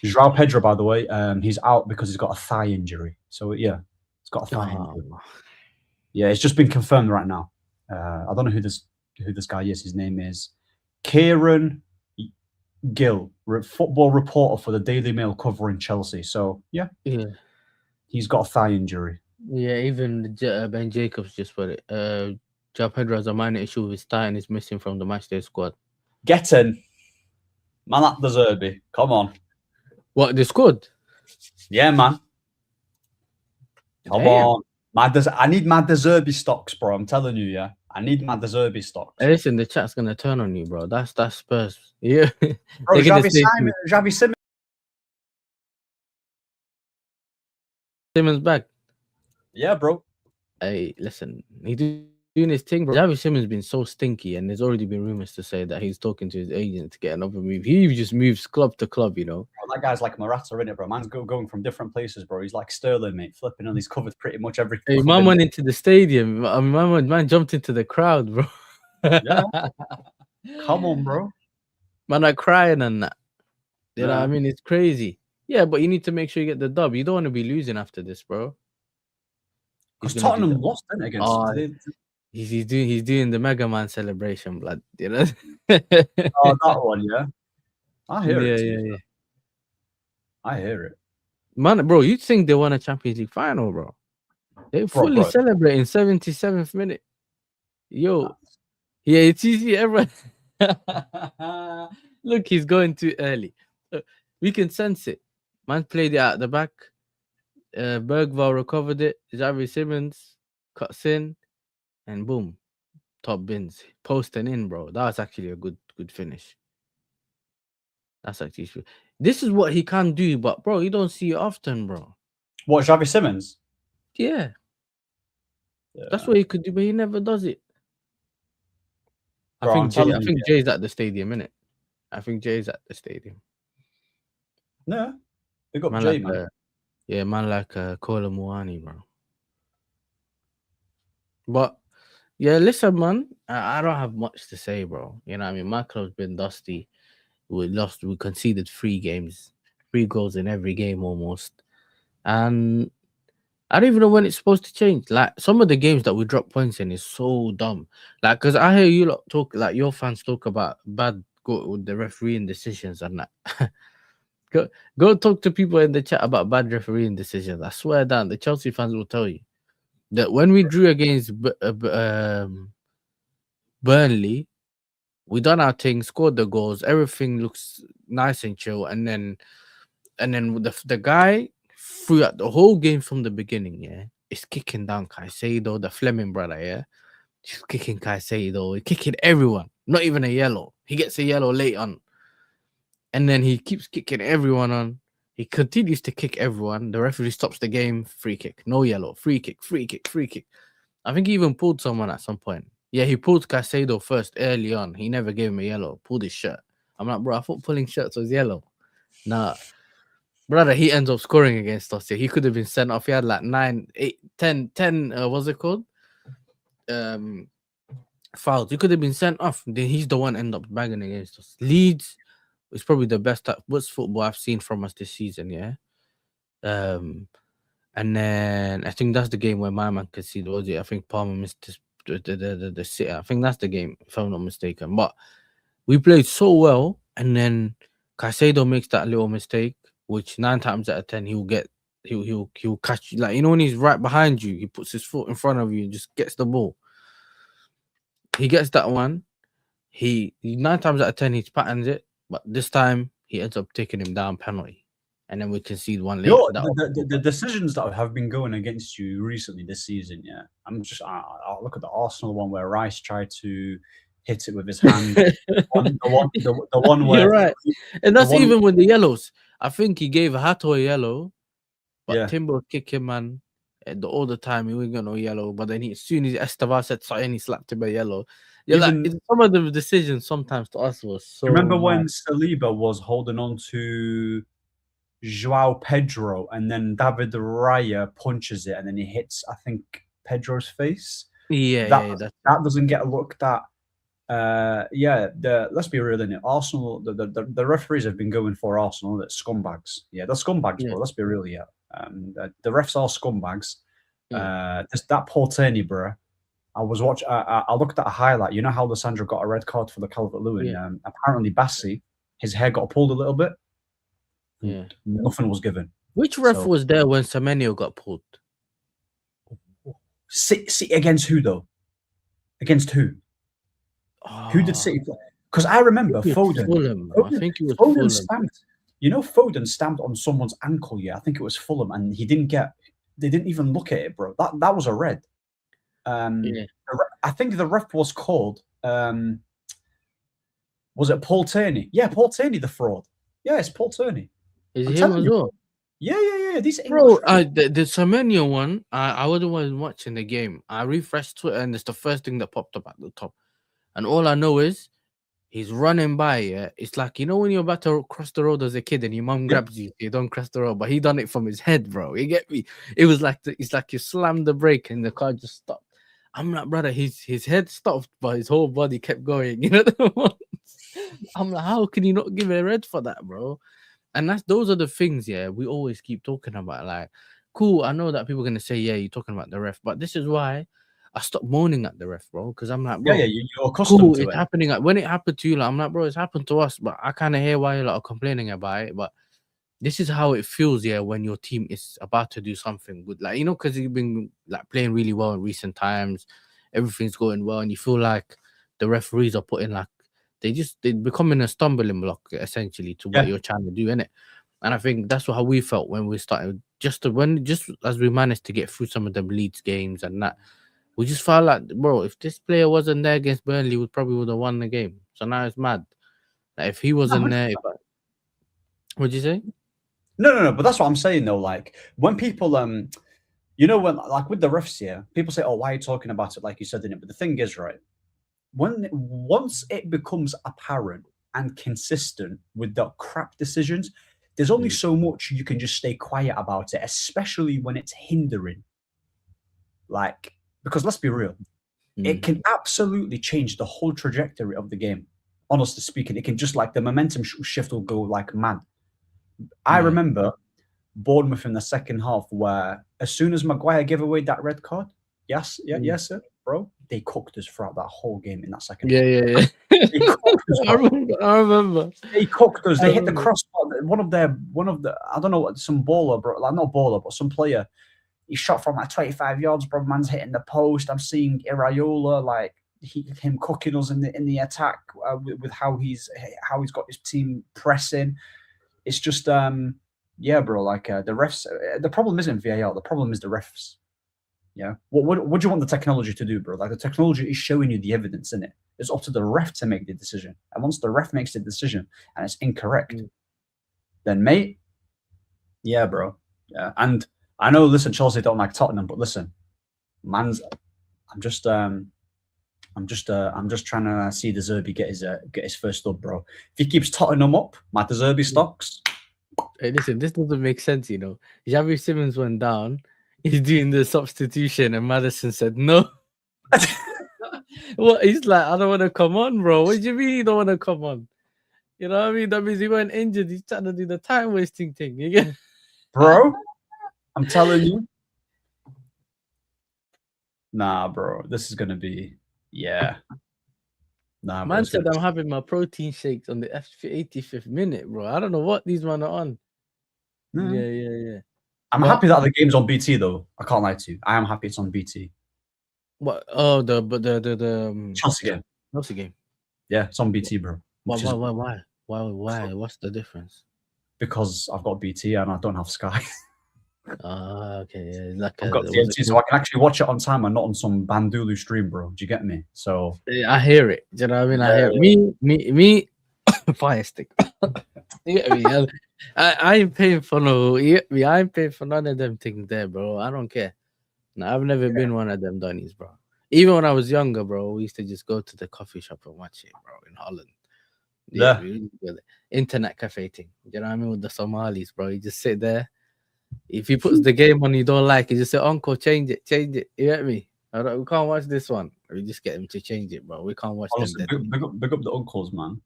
[SPEAKER 2] João Pedro, by the way, he's out because he's got a thigh injury. So, yeah, he's got a thigh injury. Yeah, it's just been confirmed right now. I don't know who this guy is. His name is Kieran Gill, football reporter for the Daily Mail covering Chelsea. So, yeah, he's got a thigh injury.
[SPEAKER 1] Yeah, even Ben Jacobs just put it. João Pedro has a minor issue with his thigh and is missing from the matchday squad.
[SPEAKER 2] Get in. Man at the Zerbi. Come on.
[SPEAKER 1] What, the squad?
[SPEAKER 2] Yeah, man. Come on. I need my De Zerbi stocks, bro. I'm telling you, yeah. I need my De Zerbi stocks.
[SPEAKER 1] Hey, listen, the chat's gonna turn on you, bro. That's Spurs. Yeah.
[SPEAKER 2] Bro, Xavi
[SPEAKER 1] Simmons back.
[SPEAKER 2] Yeah, bro.
[SPEAKER 1] Hey, listen, he's doing his thing, bro. Xavi Simmons been so stinky, and there's already been rumors to say that he's talking to his agent to get another move. He just moves club to club, you know.
[SPEAKER 2] Bro, that guy's like Morata, innit, bro? Man's going from different places, bro. He's like Sterling, mate, flipping, and he's covered pretty much everything.
[SPEAKER 1] Hey, man went into the stadium. Man jumped into the crowd, bro.
[SPEAKER 2] Yeah. Come on, bro.
[SPEAKER 1] Man, are crying and that. You know what I mean? It's crazy. Yeah, but you need to make sure you get the dub. You don't want to be losing after this, bro.
[SPEAKER 2] Because Tottenham lost, didn't against.
[SPEAKER 1] He's doing the Mega Man celebration, blood. You know.
[SPEAKER 2] That one, yeah. I hear it.
[SPEAKER 1] Yeah.
[SPEAKER 2] I hear it,
[SPEAKER 1] man, bro. You'd think they won a Champions League final, bro. They fully celebrating 77th minute. Yo, yeah, it's easy. Everyone, look, he's going too early. We can sense it. Man played it at the back. Bergvall recovered it. Xavi Simmons cuts in, and boom, top bins, posting in, bro. That was actually a good finish. That's actually this is what he can do, but bro, you don't see it often, bro.
[SPEAKER 2] What, Xavi Simmons?
[SPEAKER 1] Yeah. That's what he could do, but he never does it. Bro, I think Jay's at the stadium, innit? I think Jay's at the stadium.
[SPEAKER 2] Yeah, big up Jay, man.
[SPEAKER 1] Yeah, man, like Kola Muani, bro. But yeah, listen, man, I don't have much to say, bro. You know what I mean? My club's been dusty. We conceded 3 goals in every game almost. And I don't even know when it's supposed to change. Like, some of the games that we drop points in is so dumb. Like, because I hear you lot talk, like, your fans talk about with the refereeing decisions and that. Go talk to people in the chat about bad refereeing decisions. I swear down, the Chelsea fans will tell you that when we drew against Burnley, we done our thing, scored the goals, everything looks nice and chill, and then the guy throughout the whole game from the beginning, yeah, is kicking down Caicedo, the Fleming brother, yeah, just kicking Caicedo, kicking everyone, not even a yellow. He gets a yellow late on, and then he keeps kicking everyone on. He continues to kick everyone. The referee stops the game. Free kick, no yellow. Free kick. I think he even pulled someone at some point. Yeah, he pulled Caicedo first early on. He never gave him a yellow. Pulled his shirt. I'm like, bro, I thought pulling shirts was yellow. Nah, brother, he ends up scoring against us. He could have been sent off. He had like 9, 8, 10. What's it called? fouls. He could have been sent off. Then he's the one end up bagging against us. Leeds is probably the best worst football I've seen from us this season. Yeah. And then I think that's the game where my man conceded. Was it? I think Palmer missed the sit. I think that's the game, if I'm not mistaken. But we played so well, and then Caicedo makes that little mistake, which 9 times out of 10 he'll catch you. Like, you know, when he's right behind you, he puts his foot in front of you and just gets the ball. He gets that one. He 9 times out of 10 he patterns it, but this time he ends up taking him down penalty. And then we concede one later.
[SPEAKER 2] The decisions that have been going against you recently this season, yeah. I'll look at the Arsenal one where Rice tried to hit it with his hand. the one where
[SPEAKER 1] you're right, and that's even with the yellows. I think he gave Hato a yellow, but Timber kicked him, man. All the time he wasn't got no yellow, but then as soon as Esteban said something, he slapped him a yellow. Some of the decisions sometimes to us was so.
[SPEAKER 2] Remember when Saliba was holding on to Joao Pedro, and then David Raya punches it, and then he hits, I think, Pedro's face.
[SPEAKER 1] That
[SPEAKER 2] doesn't get looked at. Let's be real, innit? Arsenal, the referees have been going for Arsenal. That scumbags. Yeah, they're scumbags, bro. Let's be real, yeah. The refs are scumbags. That Paul Turney, bro. I was watching. I looked at a highlight. You know how Lissandra got a red card for the Calvert-Lewin? Apparently, Bassi, his hair got pulled a little bit.
[SPEAKER 1] Yeah,
[SPEAKER 2] nothing was given.
[SPEAKER 1] Which ref was there when Semenyo got pulled?
[SPEAKER 2] City against who though? Against who? Who did City play? Because I remember Foden.
[SPEAKER 1] Fulham. I think it was Foden.
[SPEAKER 2] Stamped. You know, Foden stamped on someone's ankle. Yeah, I think it was Fulham, and he didn't get. They didn't even look at it, bro. That was a red. I think the ref was called. Was it Paul Turney? Yeah, Paul Turney, the fraud. Yeah, it's Paul Turney.
[SPEAKER 1] Is it him as well?
[SPEAKER 2] Yeah. These
[SPEAKER 1] bro, the Semenyo one, I wasn't watching the game. I refreshed Twitter, and it's the first thing that popped up at the top. And all I know is he's running by. Yeah, it's like, you know, when you're about to cross the road as a kid and your mom grabs you, you don't cross the road, but he done it from his head, bro. You get me? It was like it's like you slammed the brake and the car just stopped. I'm like, brother, his head stopped, but his whole body kept going. You know, I'm like, how can you not give a red for that, bro? And those are the things, yeah, we always keep talking about. Like, cool, I know that people are gonna say, yeah, you're talking about the ref, but this is why I stopped moaning at the ref, bro. Because I'm like, bro,
[SPEAKER 2] you're accustomed to
[SPEAKER 1] it's happening. When it happened to you, like, I'm like, bro, it's happened to us, but I kind of hear why you're like complaining about it. But this is how it feels, yeah, when your team is about to do something good, like, you know, because you've been like playing really well in recent times, everything's going well, and you feel like the referees are putting like. They're becoming a stumbling block essentially to what you're trying to do, innit? And I think that's how we felt when we started. Just as we managed to get through some of the Leeds games and that, we just felt like, bro, if this player wasn't there against Burnley, we probably would have won the game. So now it's mad. Like, if he wasn't there, what'd you say?
[SPEAKER 2] No. But that's what I'm saying though. Like, when people you know, when like with the refs here, people say, "Oh, why are you talking about it?" Like you said, in it. But the thing is, right. Once it becomes apparent and consistent with the crap decisions, there's only so much you can just stay quiet about it, especially when it's hindering. Like, because let's be real, it can absolutely change the whole trajectory of the game. Honestly speaking, it can just like the momentum shift will go like mad. I remember Bournemouth in the second half where as soon as Maguire gave away that red card, yes, sir. Bro, they cooked us throughout that whhole game in that second.
[SPEAKER 1] Yeah.
[SPEAKER 2] They cooked us.
[SPEAKER 1] I remember.
[SPEAKER 2] They cooked us. They hit the crossbar. One of the I don't know, some baller, bro. Like, not baller, but some player. He shot from like 25 yards, bro. Man's hitting the post. I'm seeing Iraola, like him cooking us in the attack with how he's got his team pressing. It's just bro. Like the refs. The problem isn't VAR. The problem is the refs. Yeah. What do you want the technology to do, bro? Like, the technology is showing you the evidence, in it. It's up to the ref to make the decision. And once the ref makes the decision and it's incorrect, then mate, yeah, bro. Yeah. And I know, listen, Chelsea don't like Tottenham, but listen, I'm just trying to see De Zerbi get his first dub, bro. If he keeps Tottenham up, my De Zerbi stocks.
[SPEAKER 1] Hey, listen, this doesn't make sense, you know. Xavi Simons went down. He's doing the substitution, and Maddison said no. What? He's like, I don't want to come on, bro. What do you mean you don't want to come on? You know what I mean? That means he went injured. He's trying to do the time wasting thing. You get?
[SPEAKER 2] Bro, I'm telling you. Nah, bro. This is gonna be Nah,
[SPEAKER 1] Man said I'm having my protein shakes on the 85th minute, bro. I don't know what these men are on. Yeah.
[SPEAKER 2] I'm happy that the game's on BT though. I can't lie to you. I am happy it's on BT.
[SPEAKER 1] What? Oh, the
[SPEAKER 2] Chelsea game.
[SPEAKER 1] Chelsea game.
[SPEAKER 2] Yeah, it's on BT, bro.
[SPEAKER 1] Why? What's the difference?
[SPEAKER 2] Because I've got BT and I don't have Sky.
[SPEAKER 1] Okay. Like
[SPEAKER 2] I've got TNT, so I can actually watch it on time and not on some Bandulu stream, bro. Do you get me? So
[SPEAKER 1] I hear it. Do you know what I mean? I hear it. Me, fire stick. You get me? I ain't paying for no. You get me? I ain't paying for none of them things there, bro. I don't care. No, I've never been one of them Donnies, bro. Even when I was younger, bro, we used to just go to the coffee shop and watch it, bro, in Holland.
[SPEAKER 2] Yeah.
[SPEAKER 1] Internet cafe thing. You know what I mean? With the Somalis, bro. You just sit there. If he puts the game on you don't like, you just say, Uncle, change it. You get me? We can't watch this one. We just get him to change it, bro. We can't watch them.
[SPEAKER 2] Big up the uncles, man.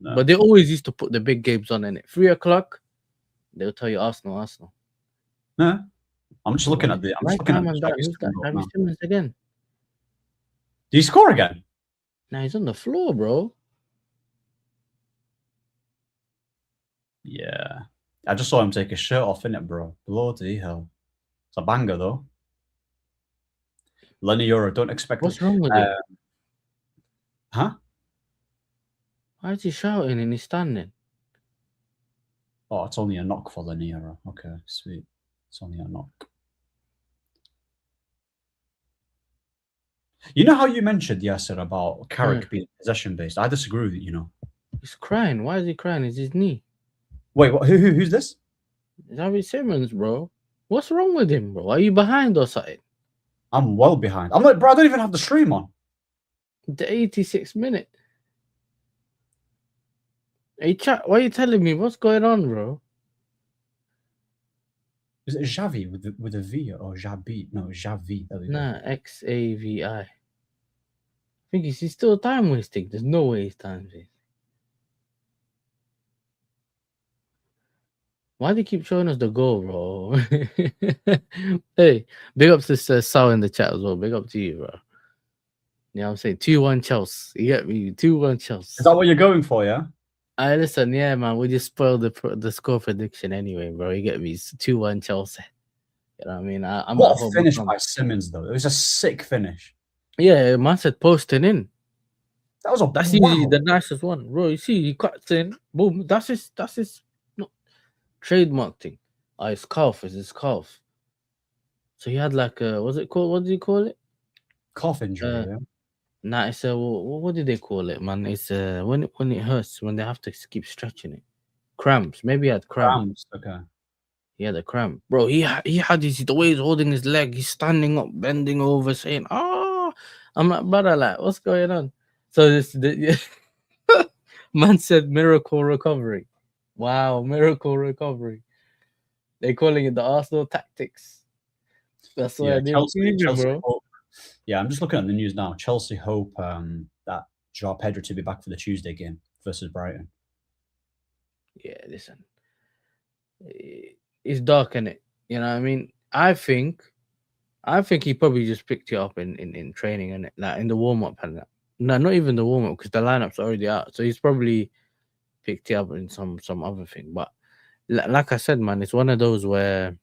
[SPEAKER 1] No. But they always used to put the big games on in it. 3 o'clock, they'll tell you Arsenal.
[SPEAKER 2] Yeah. I'm just looking at the. I'm just looking at
[SPEAKER 1] Harry Simmons again.
[SPEAKER 2] Did he score again?
[SPEAKER 1] Nah, he's on the floor, bro.
[SPEAKER 2] Yeah. I just saw him take his shirt off, innit, bro? Bloody hell. It's a banger, though. Lenny Euro, don't expect.
[SPEAKER 1] What's wrong with it?
[SPEAKER 2] Huh?
[SPEAKER 1] Why is he shouting and he's standing?
[SPEAKER 2] Oh, it's only a knock for Lenny Euro. Okay, sweet. It's only a knock. You know how you mentioned, Yasser, about Carrick being possession-based? I disagree with you,
[SPEAKER 1] He's crying. Why is he crying? It's his knee.
[SPEAKER 2] Wait, what? Who's this?
[SPEAKER 1] It's Harry Simmons, bro. What's wrong with him, bro? Are you behind or something?
[SPEAKER 2] I'm well behind. I'm like, bro, I don't even have the stream on.
[SPEAKER 1] The 86th minute. Hey, chat, why are you telling me? What's going on, bro?
[SPEAKER 2] Is it Xavi with a V or Xavi? No, Xavi.
[SPEAKER 1] Nah, Xavi. I think he's still time wasting. There's no way he's time wasting. Why do you keep showing us the goal, bro? Hey, big up to Sal in the chat as well. Big up to you, bro. You know what I'm saying? 2-1 Chelsea. You get me? 2-1 Chelsea.
[SPEAKER 2] Is that what you're going for, yeah?
[SPEAKER 1] Listen, yeah, man. We just spoiled the score prediction anyway, bro. You get me? It's 2-1 Chelsea. You know what I mean? I'm
[SPEAKER 2] what a finish by Simmons, though. It was a sick finish.
[SPEAKER 1] Yeah, man said posting in.
[SPEAKER 2] That's
[SPEAKER 1] usually the nicest one, bro. You see, he cuts in, boom. That's his trademark thing. His calf is his calf. So he had like a, what's it called? What did you call it?
[SPEAKER 2] Calf injury. Yeah.
[SPEAKER 1] Nah, it's a what did they call it, man? It's when it hurts, when they have to keep stretching it. Cramps. Maybe he had cramps.
[SPEAKER 2] Okay.
[SPEAKER 1] He had a cramp, bro. He had the way he's holding his leg. He's standing up, bending over, saying, "Ah." I'm like, brother, like, what's going on? So man said miracle recovery. Wow, miracle recovery. They're calling it the Arsenal tactics. That's what I did, bro.
[SPEAKER 2] Hope. Yeah, I'm just looking at the news now. Chelsea hope that Joao Pedro to be back for the Tuesday game versus Brighton.
[SPEAKER 1] Yeah, listen. It's dark, innit? You know what I mean? I think he probably just picked you up in training, and like in the warm-up and that. No, not even the warm-up, because the lineup's already out. So he's probably picked you up in some other thing. But like I said, man, it's one of those where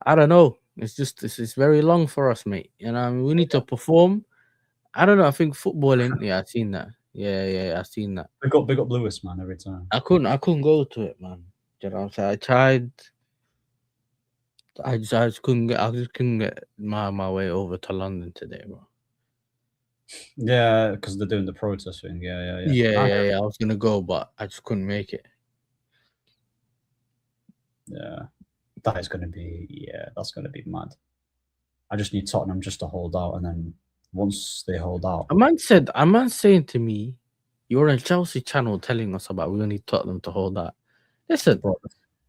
[SPEAKER 1] I don't know. It's just it's very long for us, mate. You know what I mean? We need to perform. I don't know. I think footballing. Yeah, I've seen that. Yeah, I've seen that.
[SPEAKER 2] Big up Lewis, man, every time.
[SPEAKER 1] I couldn't go to it, man. You know what I'm saying? I tried. I just couldn't get my way over to London today, bro.
[SPEAKER 2] Yeah, because they're doing the protest thing. Yeah.
[SPEAKER 1] I was gonna go, but I just couldn't make it.
[SPEAKER 2] Yeah, that's gonna be mad. I just need Tottenham just to hold out, and then once they hold out,
[SPEAKER 1] a man saying to me, "You're on Chelsea channel telling us about we need Tottenham to hold out." Listen, bro,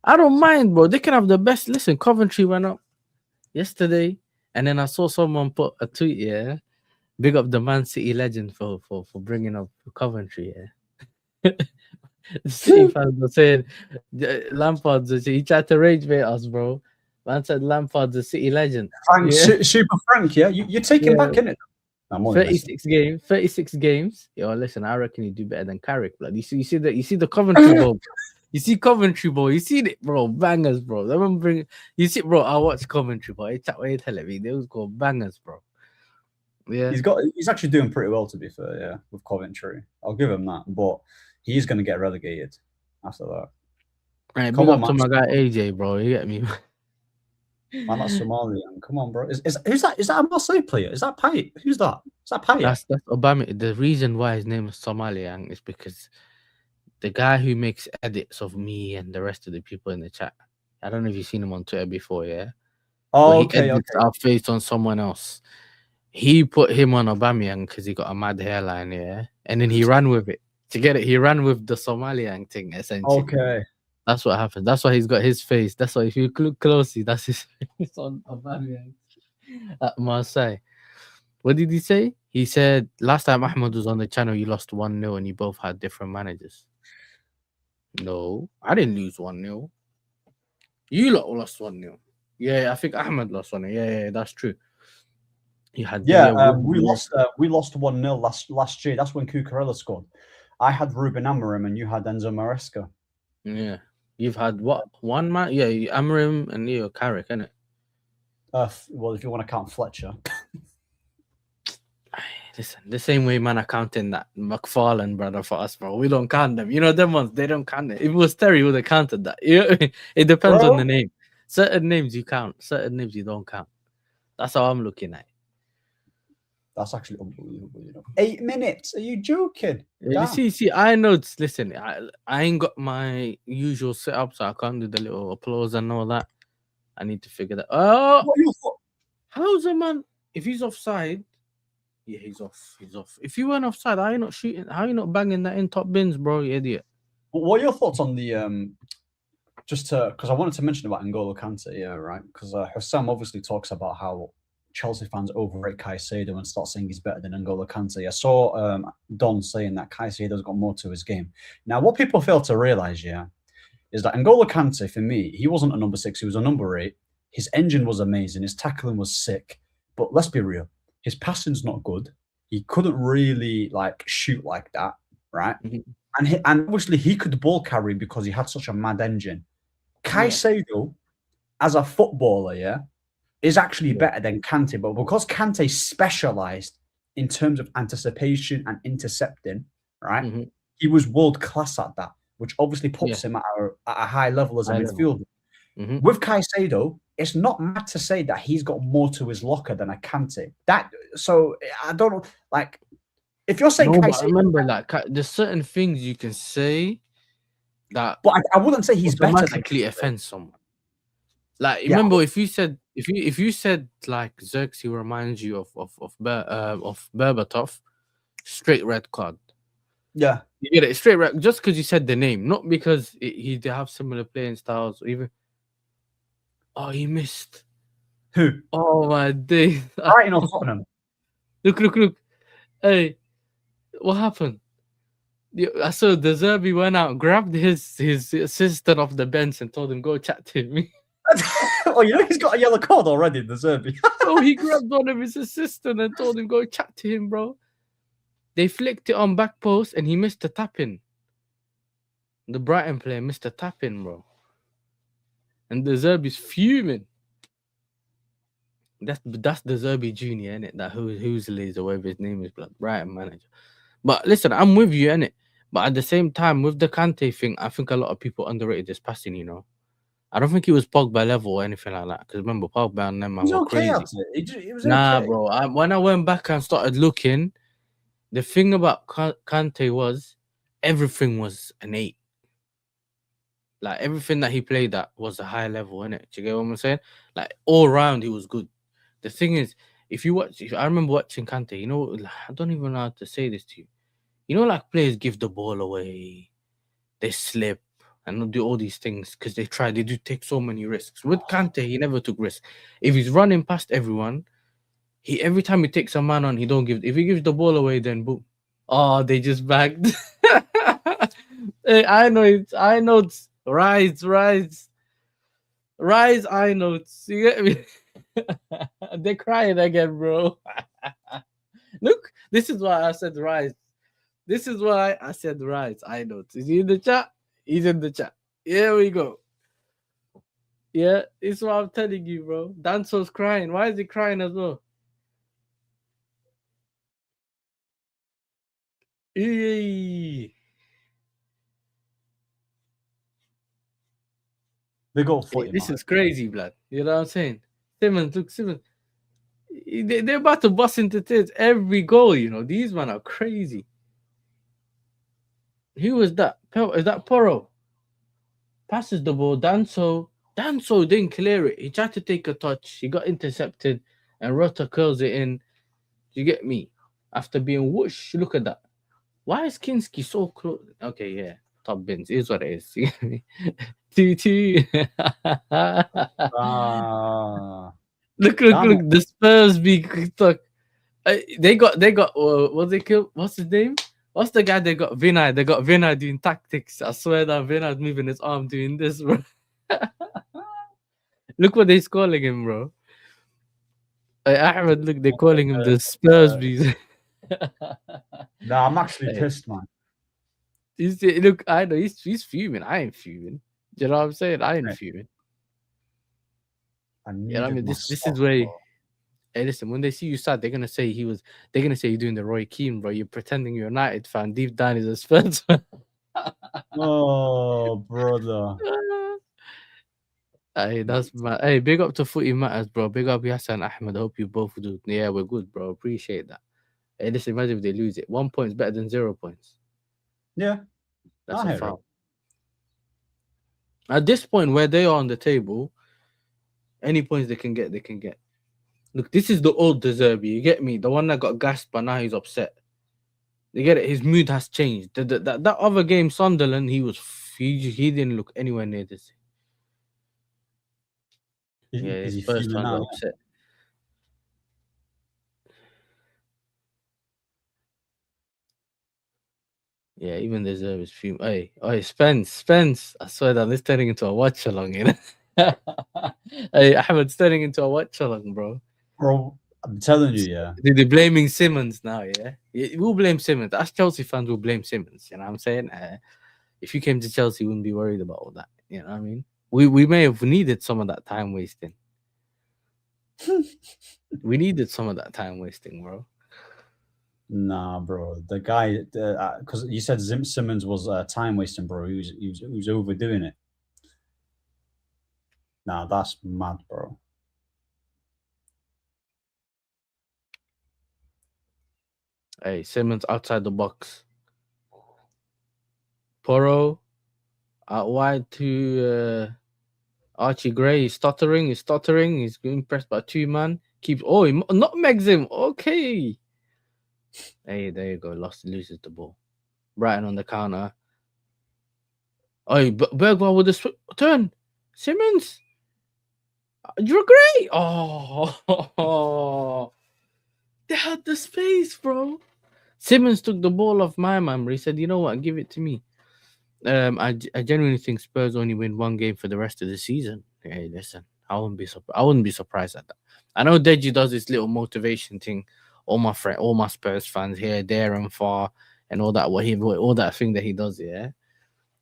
[SPEAKER 1] I don't mind, bro. They can have the best. Listen, Coventry went up yesterday, and then I saw someone put a tweet, yeah, Big up the Man City legend for bringing up Coventry. Yeah. The City fans were saying Lampard's. He tried to rage bait us, bro. Man said Lampard's a City legend.
[SPEAKER 2] Frank,
[SPEAKER 1] Yeah,
[SPEAKER 2] Super Frank, yeah? You're taking back, innit?
[SPEAKER 1] 36 games. Yo, listen, I reckon you do better than Carrick, blood. You see the Coventry ball. You see Coventry ball. You see it, bro. Bangers, bro. I remember you see, bro. I watch Coventry, bro. It's what you telling me. They was called bangers, bro. Yeah,
[SPEAKER 2] he's actually doing pretty well, to be fair. Yeah, with Coventry, I'll give him that. But he's going to get relegated after that.
[SPEAKER 1] Right, come on, to my guy AJ, bro. You get me?
[SPEAKER 2] Man, that's Somalian. Come on, bro. Is that a Marseille player? Is that Payet? Who's that? Is that Payet?
[SPEAKER 1] That's Obama. The reason why his name is Somalian is because the guy who makes edits of me and the rest of the people in the chat. I don't know if you've seen him on Twitter before, yeah.
[SPEAKER 2] Oh,
[SPEAKER 1] he edits our face on someone else. He put him on Aubameyang because he got a mad hairline, yeah, and then he ran with it. To get it, he ran with the Somalian thing essentially.
[SPEAKER 2] Okay.
[SPEAKER 1] That's what happened. That's why he's got his face. That's why if you look closely, that's his face on Aubameyang at Marseille. What did he say? He said last time Ahmed was on the channel, you lost 1-0 and you both had different managers. No, I didn't lose 1-0. You lot lost 1-0. Yeah, I think Ahmed lost 1-0. Yeah, that's true. You had
[SPEAKER 2] we lost 1-0 last year. That's when Cucurella scored. I had Ruben Amorim and you had Enzo Maresca.
[SPEAKER 1] Yeah. You've had what? One man? Yeah, Amorim and Leo Carrick, innit?
[SPEAKER 2] Well, if you want to count Fletcher.
[SPEAKER 1] Listen, the same way, man, are counting that McFarlane brother for us, bro. We don't count them. You know, them ones, they don't count it. If it was Terry, would have counted that. You know, it depends on the name. Certain names you count, certain names you don't count. That's how I'm looking at it.
[SPEAKER 2] That's actually unbelievable, you know. 8 minutes? Are you joking?
[SPEAKER 1] You see, I know. Listen, I ain't got my usual setup, so I can't do the little applause and all that. I need to figure that. Oh,
[SPEAKER 2] what are your thoughts?
[SPEAKER 1] How's a man? If he's offside, yeah, he's off. He's off. If you weren't offside, how are you not shooting? How are you not banging that in top bins, bro? You idiot.
[SPEAKER 2] What are your thoughts on the just because I wanted to mention about N'Golo Kante, yeah, right? Because Hussam obviously talks about how Chelsea fans overrate Caicedo and start saying he's better than N'Golo Kante. I saw Don saying that Caicedo's got more to his game. Now, what people fail to realise, yeah, is that N'Golo Kante, for me, he wasn't a number 6, he was a number 8. His engine was amazing, his tackling was sick. But let's be real, his passing's not good. He couldn't really shoot like that, right? Mm-hmm. And obviously he could ball carry because he had such a mad engine. Caicedo, as a footballer, yeah, is actually better than Kante, but because Kante specialized in terms of anticipation and intercepting, right? Mm-hmm. He was world class at that, which obviously puts him at a high level as a midfielder. Mm-hmm. With Caicedo, it's not mad to say that he's got more to his locker than a Kante. So I don't know, if you're saying
[SPEAKER 1] Caicedo, but remember, there's certain things you can say that,
[SPEAKER 2] but I wouldn't say he's
[SPEAKER 1] automatically offend someone. Remember, if you said like Xerxes reminds you of Berbatov, straight red card.
[SPEAKER 2] Yeah,
[SPEAKER 1] you get it, straight red, just because you said the name, not because they have similar playing styles or even. Oh, he missed.
[SPEAKER 2] Who?
[SPEAKER 1] Oh my days!
[SPEAKER 2] Brighton or Tottenham?
[SPEAKER 1] Look! Hey, what happened? I saw De Zerbi went out, grabbed his assistant off the bench, and told him go chat to me.
[SPEAKER 2] Oh, you know he's got a yellow card already, De Zerbi.
[SPEAKER 1] Oh, he grabbed one of his assistants and told him go chat to him, bro. They flicked it on back post, and he missed the tap-in. The Brighton player missed the tap-in, bro. And De Zerbi's fuming. That's De Zerbi Jr., innit? That Housley's or whatever his name is, blood. Brighton manager. But listen, I'm with you, innit? But at the same time, with the Kante thing, I think a lot of people underrated his passing, you know. I don't think he was Pogba level or anything like that. Because remember, Pogba and them were crazy.
[SPEAKER 2] He was
[SPEAKER 1] okay. Bro. When I went back and started looking, the thing about Kante was everything was an 8. Like, everything that he played at was a high level, innit? Do you get what I'm saying? Like, all round, he was good. The thing is, I remember watching Kante, you know, I don't even know how to say this to you. You know, like, players give the ball away, they slip, and do all these things because they do take so many risks. With Kante, he never took risks. If he's running past everyone, every time he takes a man on, he don't give. If he gives the ball away, then boom. Oh, they just backed. Hey, I know it. I know it's rise. I know it's. You get me? They're crying again, bro. Look, this is why I said rise. This is why I said rise. I know it. Is he in the chat? He's in the chat. Here we go. Yeah, it's what I'm telling you, bro. Danso's crying. Why is he crying as well? Hey.
[SPEAKER 2] They got footy,
[SPEAKER 1] This
[SPEAKER 2] man.
[SPEAKER 1] is crazy, blood. You know what I'm saying? Simmons, look, Simmons. They're about to bust into tears every goal, you know. These men are crazy. Who was that? Is that Poro? Passes the ball. Danso didn't clear it. He tried to take a touch. He got intercepted, and Rota curls it in. You get me? After being whoosh, look at that. Why is Kinski so close? Okay, yeah. Top bins is what it is. You get me? 2-2. Look. The Spurs be stuck. They got. What's they kill? What's his name? What's the guy they got? Vinay. They got Vinay doing tactics. I swear that Vinay's moving his arm doing this, bro. Look what they're calling him, bro. Ahmed, look, they're calling him the Spurs bees.
[SPEAKER 2] No, I'm actually pissed, man.
[SPEAKER 1] Look, I know he's fuming. I ain't fuming. You know what I'm saying? I ain't fuming.
[SPEAKER 2] I mean,
[SPEAKER 1] this is where. Hey, listen, when they see you sad, they're gonna say you're doing the Roy Keane, bro. You're pretending you're a United fan. Deep down is a Spurs fan.
[SPEAKER 2] Oh, brother.
[SPEAKER 1] Hey, that's mad. Hey, big up to Footy Matters, bro. Big up Yasser and Ahmed. I hope you both do. Yeah, we're good, bro. Appreciate that. Hey, listen, imagine if they lose it. 1 point is better than 0 points.
[SPEAKER 2] Yeah.
[SPEAKER 1] That's a foul. At this point where they are on the table, any points they can get, they can get. Look, this is the old De Zerbi. You get me? The one that got gassed, but now he's upset. You get it? His mood has changed. That other game, Sunderland, he didn't look anywhere near this. Yeah, his first one got upset. Yeah, even the Zerbi's fume. Hey, Spence. I swear that this turning into a watch along, you know. Hey, Ahmed's turning into a watch along, bro.
[SPEAKER 2] Bro, I'm telling you, yeah.
[SPEAKER 1] They're blaming Simmons now, yeah? We'll blame Simmons. Us Chelsea fans will blame Simmons, you know what I'm saying? If you came to Chelsea, you wouldn't be worried about all that, you know what I mean? We may have needed some of that time wasting. We needed some of that time wasting, bro.
[SPEAKER 2] Nah, bro. The guy, because you said Simmons was time wasting, bro. He was overdoing it. Nah, that's mad, bro.
[SPEAKER 1] Hey, Simmons outside the box. Poro out wide to Archie Gray. He's stuttering. He's being pressed by 2 man. He nutmegs him. Okay. Hey, there you go. Loses the ball. Brighton on the counter. Oh, Bergwijn with the turn. Simmons. You're great. Oh, they had the space, bro. Simmons took the ball off my man. He said, "You know what? Give it to me." I genuinely think Spurs only win 1 game for the rest of the season. Hey, listen, I wouldn't be surprised at that. I know Deji does this little motivation thing. All my Spurs fans here, there, and far, and all that thing that he does. Yeah,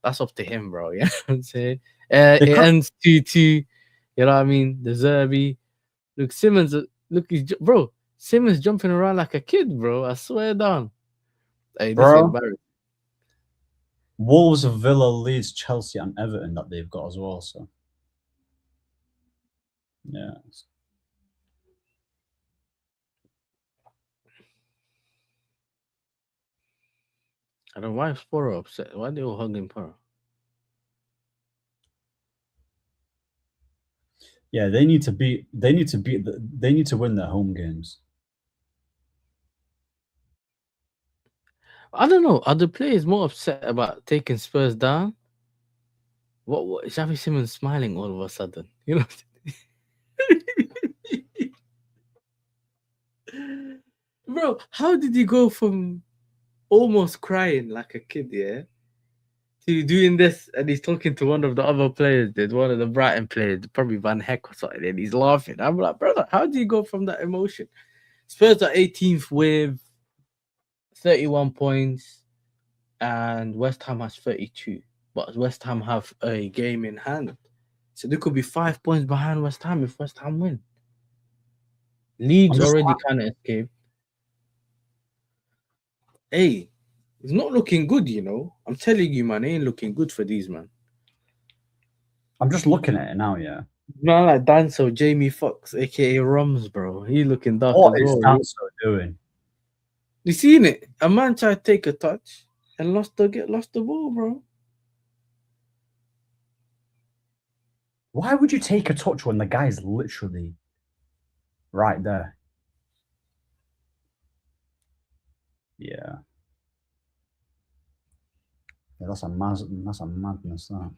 [SPEAKER 1] that's up to him, bro. You know what I'm saying? It ends 2-2. You know what I mean? The Zerbi. Look, Simmons. Bro. Simmons jumping around like a kid, bro. I swear down. Hey, this is embarrassing.
[SPEAKER 2] Wolves, Villa, Leeds, Chelsea, and Everton that they've got as well. So, yeah.
[SPEAKER 1] I don't know why is Poro upset. Why are they all hugging Poro?
[SPEAKER 2] Yeah, they need to win their home games.
[SPEAKER 1] I don't know. Are the players more upset about taking Spurs down? What Xavi Simmons smiling all of a sudden? You know. Bro, how did you go from almost crying like a kid, yeah, to doing this? And he's talking to one of the other players, there's one of the Brighton players, probably Van Heck or something, and he's laughing. I'm like, brother, how do you go from that emotion? Spurs are 18th with 31 points, and West Ham has 32. But West Ham have a game in hand. So they could be 5 points behind West Ham if West Ham win. Leeds already kind of escaped. Hey, it's not looking good, you know. I'm telling you, man, it ain't looking good for these, man.
[SPEAKER 2] I'm just looking at it now, yeah.
[SPEAKER 1] Man, like Danso, Jamie Foxx, aka Rums, bro. He looking dark
[SPEAKER 2] what
[SPEAKER 1] as well.
[SPEAKER 2] What is Danso doing?
[SPEAKER 1] You seen it? A man tried to take a touch and lost the ball, bro.
[SPEAKER 2] Why would you take a touch when the guy's literally right there? Yeah. That's a madness, that.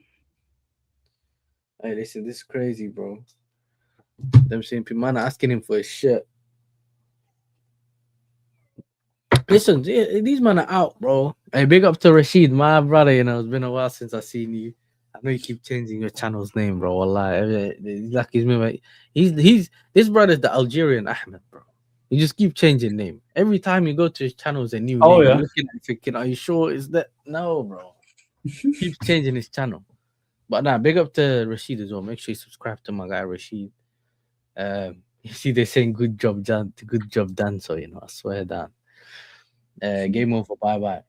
[SPEAKER 1] Hey, listen, this is crazy, bro. Them same people, man, asking him for a shirt. Listen, these men are out, bro. Hey, big up to Rashid, my brother. You know, it's been a while since I've seen you. I know you keep changing your channel's name, bro. Wallahi. Like he's this brother's the Algerian Ahmed, bro. You just keep changing name. Every time you go to his channel, it's a new name.
[SPEAKER 2] Yeah.
[SPEAKER 1] You're looking at it thinking, are you sure is that? No, bro. Keeps changing his channel. But nah, big up to Rashid as well. Make sure you subscribe to my guy Rashid. You see, they're saying good job, Dan. So you know, I swear down. Game over, bye.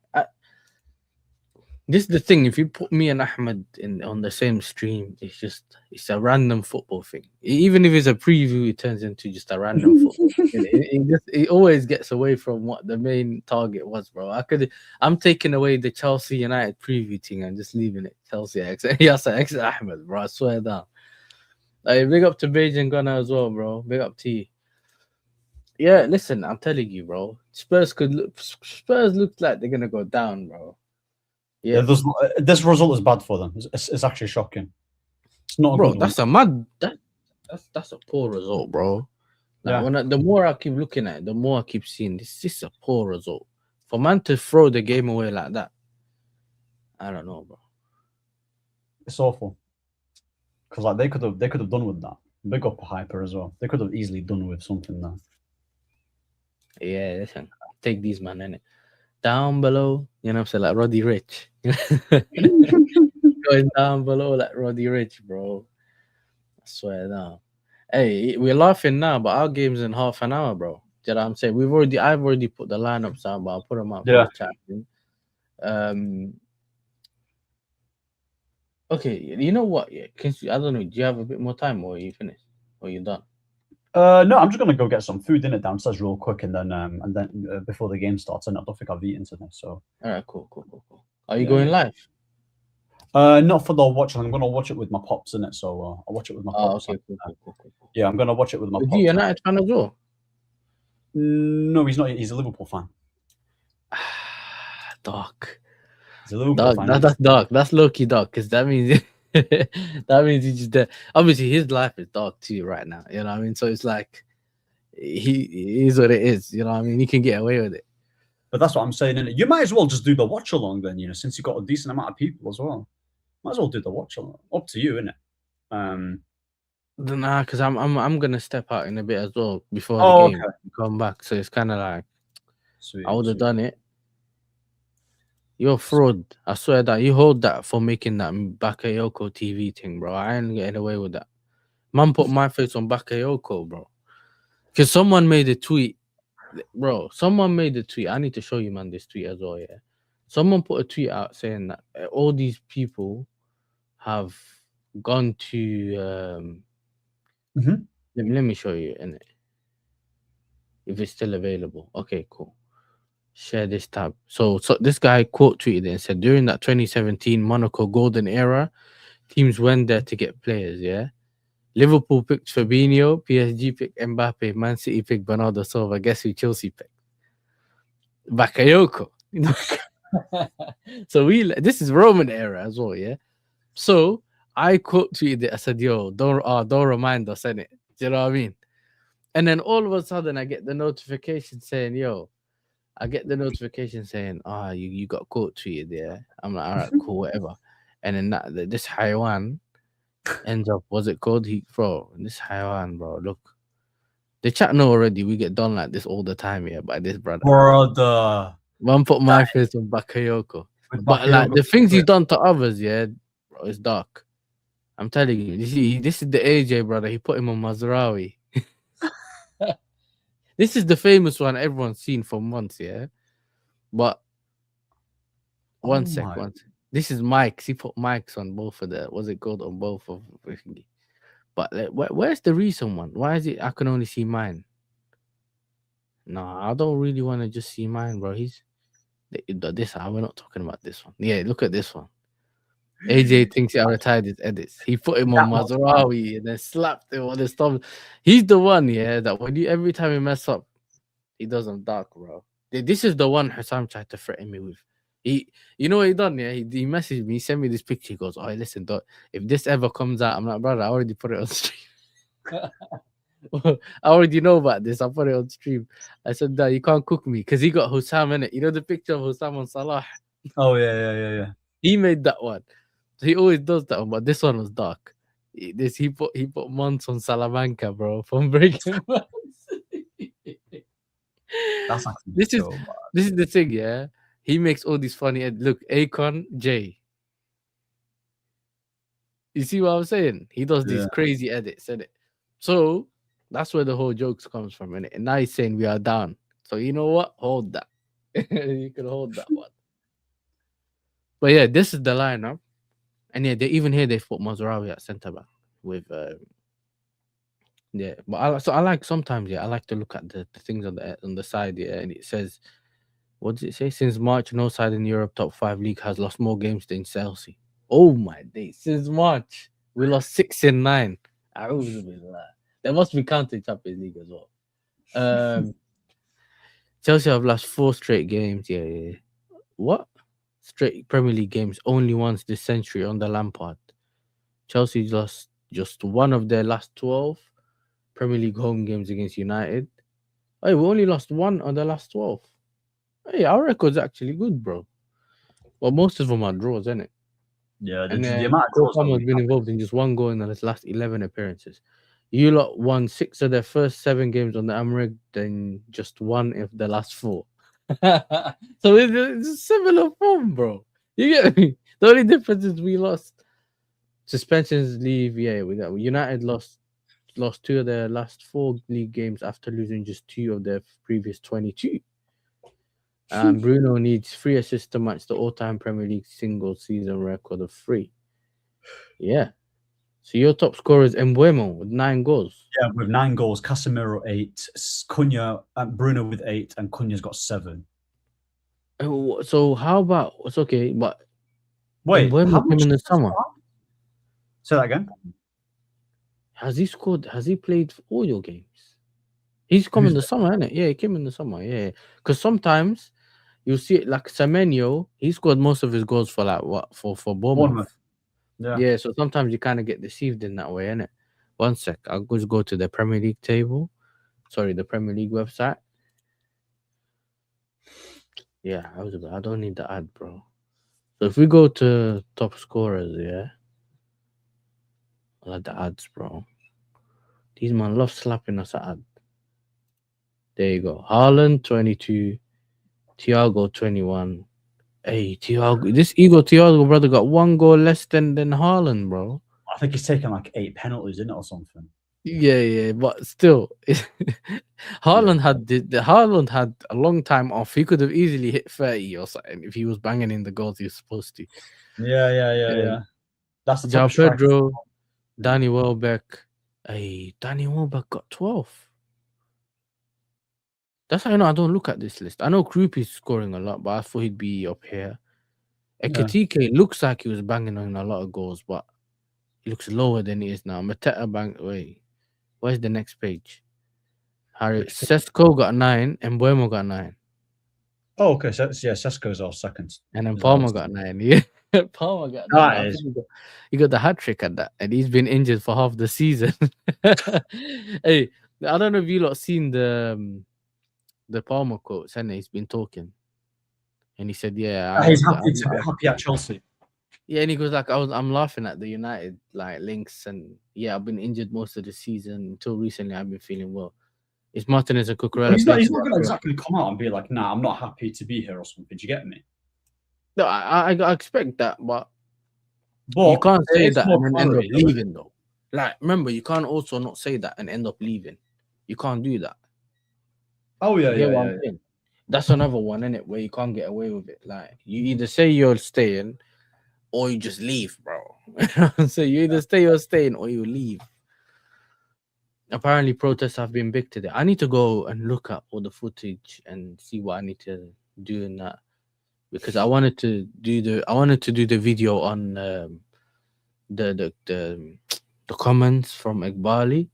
[SPEAKER 1] This is the thing. If you put me and Ahmed on the same stream, it's a random football thing. Even if it's a preview, it turns into just a random football. It always gets away from what the main target was, bro. I'm taking away the Chelsea United preview thing and just leaving it Chelsea X Ahmed, bro. I swear down. Big up to Beijing Gunner as well, bro. Big up to you. Yeah, listen, I'm telling you, bro. Spurs look like they're gonna go down, bro.
[SPEAKER 2] Yeah, this result is bad for them. It's actually shocking. It's not,
[SPEAKER 1] bro. That's a poor result, bro. Like, the more I keep looking at it, the more I keep seeing this is a poor result. For man to throw the game away like that, I don't know, bro.
[SPEAKER 2] It's awful. Because like they could have done with that. Big up Hyper as well. They could have easily done with something there.
[SPEAKER 1] Yeah, listen, take these man in it. Down below, you know what I'm saying, like Roddy Rich. Going down below like Roddy Rich, bro. I swear down. Hey, we're laughing now, but our game's in half an hour, bro. Do you know what I'm saying? I've already put the lineups down, but I'll put them up for the chat. Okay, you know what? Yeah, I don't know. Do you have a bit more time, or are you finished, or you done?
[SPEAKER 2] No, I'm just gonna go get some food in it downstairs real quick, and then before the game starts, and I don't think I've eaten today. So
[SPEAKER 1] all right, cool. Are you going live?
[SPEAKER 2] Not for the watch. I'm gonna watch it with my pops in it. So I'll watch it with my pops.
[SPEAKER 1] Okay, cool.
[SPEAKER 2] Yeah, I'm gonna watch it with my pops.
[SPEAKER 1] Is he a United fan as well?
[SPEAKER 2] No, he's not. He's a Liverpool fan.
[SPEAKER 1] Dark.
[SPEAKER 2] He's a Liverpool fan.
[SPEAKER 1] That's dark. That's low-key dark, because that means he's just there. Obviously, his life is dark too right now. You know what I mean? So it's like he is what it is. You know what I mean? He can get away with it.
[SPEAKER 2] But that's what I'm saying. Innit? You might as well just do the watch along then. You know, since you've got a decent amount of people as well, might as well do the watch along. Up to you, innit?
[SPEAKER 1] Nah, because I'm gonna step out in a bit as well before the game. Come back. So it's kind of like I would have done it. You're fraud. I swear that you hold that for making that Bakayoko TV thing, bro. I ain't getting away with that. Man put my face on Bakayoko, bro. Because someone made a tweet. Bro, someone made a tweet. I need to show you, man, this tweet as well, yeah. Someone put a tweet out saying that all these people have gone to... let me show you, innit? If it's still available. Okay, cool. Share this tab. So this guy quote tweeted it and said, during that 2017 Monaco golden era, teams went there to get players, yeah? Liverpool picked Fabinho, PSG picked Mbappe, Man City picked Bernardo Silva. Guess who Chelsea picked? Bakayoko. So this is Roman era as well, yeah? So I quote tweeted it. I said, yo, don't remind us, innit? Do you know what I mean? And then all of a sudden, I get the notification saying, "Yo," you got caught tweeted there. I'm like, all right, cool, whatever. And then this Haiwan ends up, what's it called? This Haiwan, bro, look. The chat know already we get done like this all the time, yeah, by this brother. One put my face on Bakayoko. But like the things he's done to others, yeah, bro, it's dark. I'm telling you, this is the AJ brother. He put him on Mazraoui. This is the famous one everyone's seen for months, yeah. But one sec. This is mics. He put mics on both of the. What's it called on both of? But like, where's the recent one? Why is it I can only see mine? No, I don't really want to just see mine, bro. We're not talking about this one. Yeah, look at this one. AJ thinks he retired his edits. He put him on Mazraoui and then slapped him on his stomach. He's the one, yeah, that every time he mess up, he does them dark, bro. This is the one Hussam tried to threaten me with. You know what he done, yeah? He messaged me, he sent me this picture. He goes, "Oh, listen, if this ever comes out," I'm like, "Brother, I already put it on stream." I already know about this. I put it on stream. I said, "Dad, you can't cook me," because he got Hussam in it. You know the picture of Hussam on Salah?
[SPEAKER 2] Oh, yeah.
[SPEAKER 1] He made that one. He always does that one, but this one was dark. He put months on Salamanca, bro, from Breaking Bad.
[SPEAKER 2] That's actually
[SPEAKER 1] this is the thing, yeah. He makes all these funny look. Akon J. You see what I'm saying? He does these crazy edits, innit? So that's where the whole jokes comes from, innit? And now he's saying we are down. So you know what? Hold that. You can hold that one. But yeah, this is the lineup. And yeah, they put Mazraoui at centre back with yeah. But I like sometimes, yeah, I like to look at the things on the side, yeah, and it says, what does it say? Since March, no side in Europe top 5 league has lost more games than Chelsea. Oh my days! Since March, we lost 6 in 9. They must be counting Champions League as well. Chelsea have lost 4 straight games. Yeah. What? Straight Premier League games only once this century under Lampard. Chelsea lost just one of their last 12 Premier League home games against United. Hey, we only lost one of the last 12. Hey, our record's actually good, bro. Well, most of them are draws, isn't it?
[SPEAKER 2] Yeah, the amount of draws
[SPEAKER 1] has been involved in just one goal in his last 11 appearances. You lot won 6 of their first 7 games on the Amrig, then just 1 of the last 4. So it's a similar form, bro. You get me? The only difference is we lost suspensions leave. Yeah, United lost 2 of their last 4 league games after losing just 2 of their previous 22. And Bruno needs 3 assists to match the all-time Premier League single season record of 3. Yeah. So your top scorer is Mbeumo with 9 goals.
[SPEAKER 2] Yeah, with 9 goals. Casemiro 8, Cunha, Bruno with 8, and Cunha's got 7.
[SPEAKER 1] So how about it's okay, but
[SPEAKER 2] wait,
[SPEAKER 1] Mbeumo came in the summer.
[SPEAKER 2] Say that again.
[SPEAKER 1] Has he scored? Has he played all your games? He's come in the summer, isn't it? Yeah, he came in the summer. Yeah, because sometimes you see it like Semenyo. He scored most of his goals for for Bournemouth. Yeah. So sometimes you kind of get deceived in that way, innit? One sec, I'll just go to the Premier League table. Sorry, the Premier League website. Yeah, I don't need the ad, bro. So if we go to top scorers, yeah, I like the ads, bro. These man love slapping us at ad. There you go. Haaland 22, Thiago 21. Hey, Thiago, this Thiago brother got 1 goal less than Haaland, bro.
[SPEAKER 2] I think he's taken like 8 penalties in it or something.
[SPEAKER 1] Yeah, but still, Haaland had a long time off. He could have easily hit 30 or something if he was banging in the goals he was supposed to.
[SPEAKER 2] Yeah. That's the
[SPEAKER 1] João Pedro, Danny Welbeck. Hey, Danny Welbeck got 12. That's how I know I don't look at this list. I know Krupi's scoring a lot, but I thought he'd be up here. Ekitike looks like he was banging on a lot of goals, but he looks lower than he is now. Mateta wait, where's the next page? Sesko got 9 and Mbeumo got 9.
[SPEAKER 2] Oh, okay. So yeah, Sesko's our second.
[SPEAKER 1] And then Palmer got 9. Yeah, Palmer got 9. He got the hat trick at that, and he's been injured for half the season. Hey, I don't know if you lot seen the Palmer quote. And he's been talking, and he said, "Yeah,
[SPEAKER 2] He's happy to be happy at Chelsea."
[SPEAKER 1] Yeah, and he goes like, I'm laughing at the United like links, and yeah, I've been injured most of the season until recently. I've been feeling well. Is Martinez and Cucurella?
[SPEAKER 2] He's not going to exactly come out and be like, "Nah, I'm not happy to be here" or something. Do you get me?
[SPEAKER 1] No, I expect that, but you can't say that and then end up leaving though. Like, remember, you can't also not say that and end up leaving. You can't do that.
[SPEAKER 2] Oh yeah, yeah.
[SPEAKER 1] That's another one, isn't it? Where you can't get away with it. Like, you either say you're staying, or you just leave, bro. So you either stay or staying, or you leave. Apparently, protests have been big today. I need to go and look at all the footage and see what I need to do in that, because I wanted to do the video on the comments from Iqbali,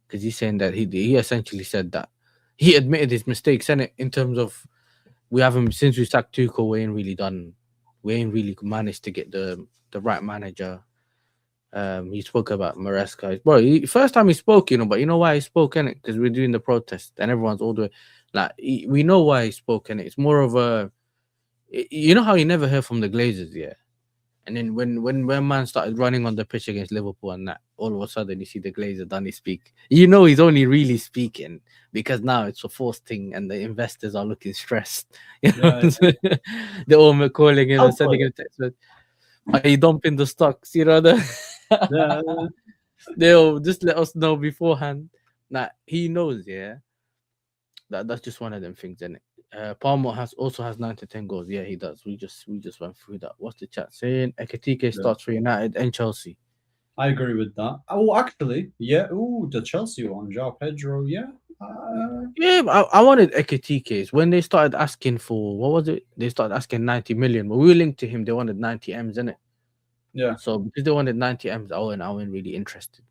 [SPEAKER 1] because he's saying that he essentially said that he admitted his mistakes in terms of we haven't, since we sacked Tuchel, we ain't really managed to get the right manager. He spoke about Maresca. Bro, first time he spoke, but you know why he spoke, innit? Because we're doing the protest and everyone's all the way. Like, we know why he spoke, innit? It's more of a, you know how you never hear from the Glazers, yeah? And then when man started running on the pitch against Liverpool and that, all of a sudden you see the Glazer done his speak. You know he's only really speaking because now it's a forced thing and the investors are looking stressed. You know? Yeah. They're all calling him and sending him text. Are you dumping the stocks? You know, they'll just let us know beforehand. Nah, he knows, yeah. That's just one of them things, isn't it? Palmer also has 9 to 10 goals. Yeah, he does. We just went through that. What's the chat saying? Ekitike starts for United and Chelsea.
[SPEAKER 2] I agree with that. Oh, actually, yeah. Oh, the Chelsea one, João Pedro. Yeah.
[SPEAKER 1] Yeah, I wanted Ekitike's when they started asking for, what was it? They started asking 90 million. But we were linked to him. They wanted 90 M's, innit?
[SPEAKER 2] Yeah.
[SPEAKER 1] So because they wanted 90 M's, I wasn't really interested.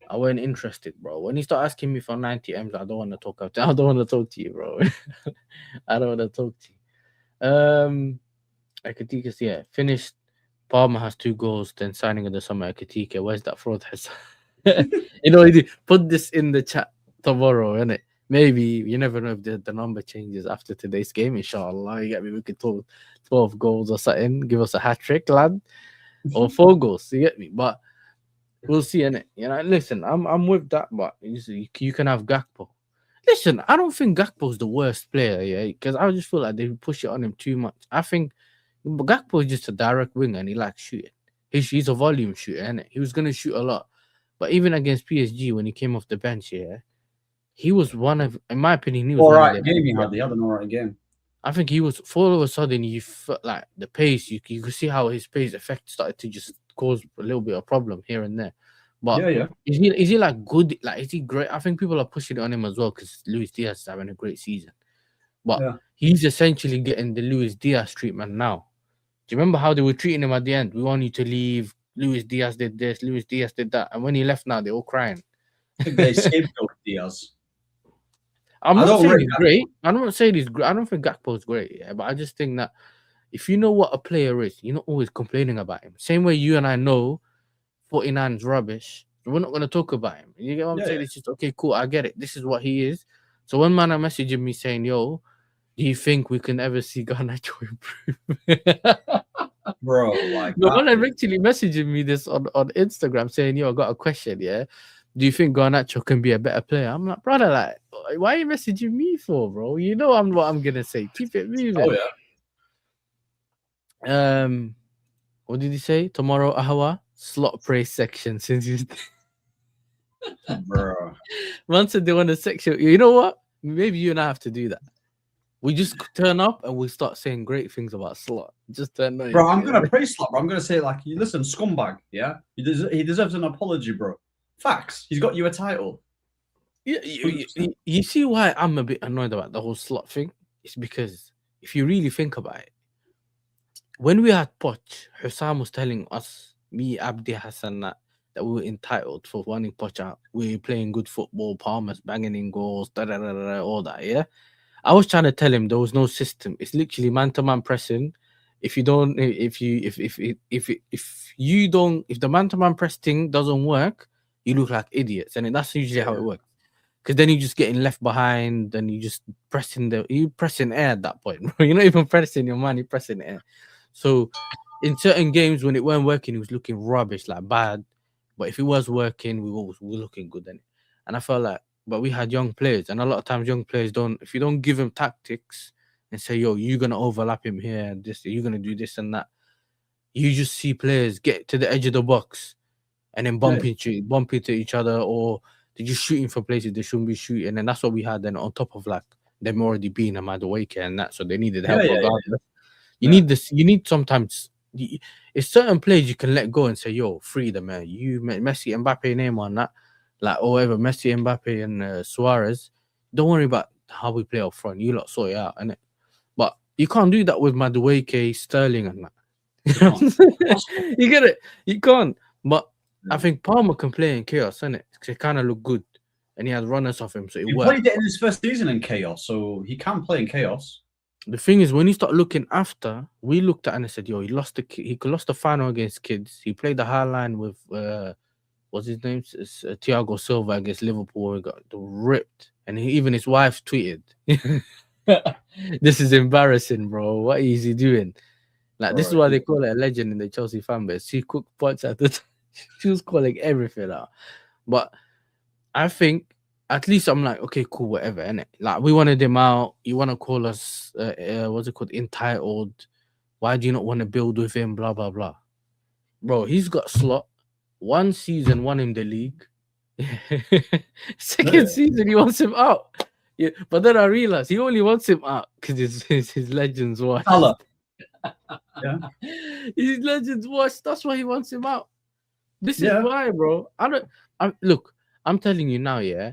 [SPEAKER 1] I wasn't interested, bro. When he started asking me for 90 M's, I don't want to talk. I don't want to talk to you, bro. I don't want to talk to you. Ekitike, yeah, finished. Palmer has 2 goals, then signing in the summer. Ekitike, where's that fraud? You put this in the chat tomorrow, innit? Maybe you never know if the number changes after today's game. Inshallah, you get me. We could talk 12 goals or something. Give us a hat trick, lad, or 4 goals. You get me? But we'll see, innit? Listen, I'm with that, but you can have Gakpo. Listen, I don't think Gakpo's the worst player, yeah, because I just feel like they push it on him too much. I think Gakpo is just a direct winger and he likes shooting. He's a volume shooter, innit? He was gonna shoot a lot, but even against PSG when he came off the bench, yeah, he was one of, in my opinion, he was
[SPEAKER 2] all right game. He had an all right game.
[SPEAKER 1] I think he was. All of a sudden, you felt like the pace. You could see how his pace effect started to just cause a little bit of problem here and there. But
[SPEAKER 2] yeah.
[SPEAKER 1] Is he like good? Like, is he great? I think people are pushing it on him as well because Luis Diaz is having a great season. But he's essentially getting the Luis Diaz treatment now. Do you remember how they were treating him at the end? We want you to leave. Luis Diaz did this. Luis Diaz did that. And when he left, now they're all crying.
[SPEAKER 2] I think they scapegoat Diaz.
[SPEAKER 1] I'm not saying he's great. I'm not saying he's great. I don't think Gakpo's great, yeah. But I just think that if you know what a player is, you're not always complaining about him. Same way you and I know 49 is rubbish. We're not going to talk about him. You get what I'm saying? Yeah. It's just, okay, cool, I get it. This is what he is. So when man are messaging me saying, yo, do you think we can ever see Garnacho improve?
[SPEAKER 2] Bro, like
[SPEAKER 1] no, when I'm actually messaging me this on Instagram saying, yo, I got a question, yeah? Do you think Garnacho can be a better player? I'm like, brother, like, why are you messaging me for, bro? You know what I'm going to say. Keep it moving.
[SPEAKER 2] Oh,
[SPEAKER 1] yeah. What did he say? Tomorrow, Ahawa? Slot praise section since you
[SPEAKER 2] bro.
[SPEAKER 1] Once they want a section, you know what? Maybe you and I have to do that. We just turn up and we start saying great things about Slot. Just turn up.
[SPEAKER 2] Bro, I'm gonna praise Slot, bro. I'm gonna say, like, listen, scumbag, yeah? He deserves an apology, bro. Facts. He's got you a title.
[SPEAKER 1] Yeah, you see why I'm a bit annoyed about the whole Slot thing? It's because if you really think about it, when we had Poch, Hussam was telling us, me, Abdi, Hassan, that we were entitled for wanting Poch out. We were playing good football, Palmer's banging in goals, all that, yeah? I was trying to tell him there was no system. It's literally man-to-man pressing. If the man-to-man press thing doesn't work, you look like idiots. And that's usually how it works. because then you're just getting left behind, and you just pressing air at that point, bro. You're not even pressing your man, you're pressing air. So in certain games when it weren't working, he was looking rubbish, like bad. But if it was working, we were looking good then. And I felt like, but we had young players, and a lot of times young players don't. If you don't give them tactics and say, "Yo, you're gonna overlap him here, and this, you're gonna do this and that," you just see players get to the edge of the box and then bump into each other, or they're just shooting for places they shouldn't be shooting. And that's what we had then on top of like them already being a Madueke and that, so they needed help regardless. You need this. You need sometimes. It's certain players you can let go and say, "Yo, free them, man. You Messi, Mbappe, name on that, like or whatever. Messi, Mbappe, and Suarez. Don't worry about how we play up front. You lot sort it out, innit? But you can't do that with Madueke, Sterling, and that. You get it? You can't. But I think Palmer can play in chaos, innit? Because he kind of look good, and he has runners off him, so
[SPEAKER 2] he played it in his first season in chaos, so he can play in chaos.
[SPEAKER 1] The thing is, when you start looking after, we looked at and said, "Yo, he lost the final against Kids. He played the high line with what's his name? It's, Thiago Silva against Liverpool. He got ripped, and even his wife tweeted, "This is embarrassing, bro. What is he doing?" Like this is why they call it a legend in the Chelsea fan base. She cooked pots at the time. She was calling everything out, but I think at least I'm like, okay, cool, whatever, innit? Like we wanted him out. You want to call us, what's it called, entitled? Why do you not want to build with him? Blah blah blah, bro. He's got slot. One season won him the league. Second season he wants him out. Yeah, but then I realized he only wants him out because his legends watch.
[SPEAKER 2] Yeah,
[SPEAKER 1] his legends watch. That's why he wants him out. This is why, bro. Look. I'm telling you now, yeah.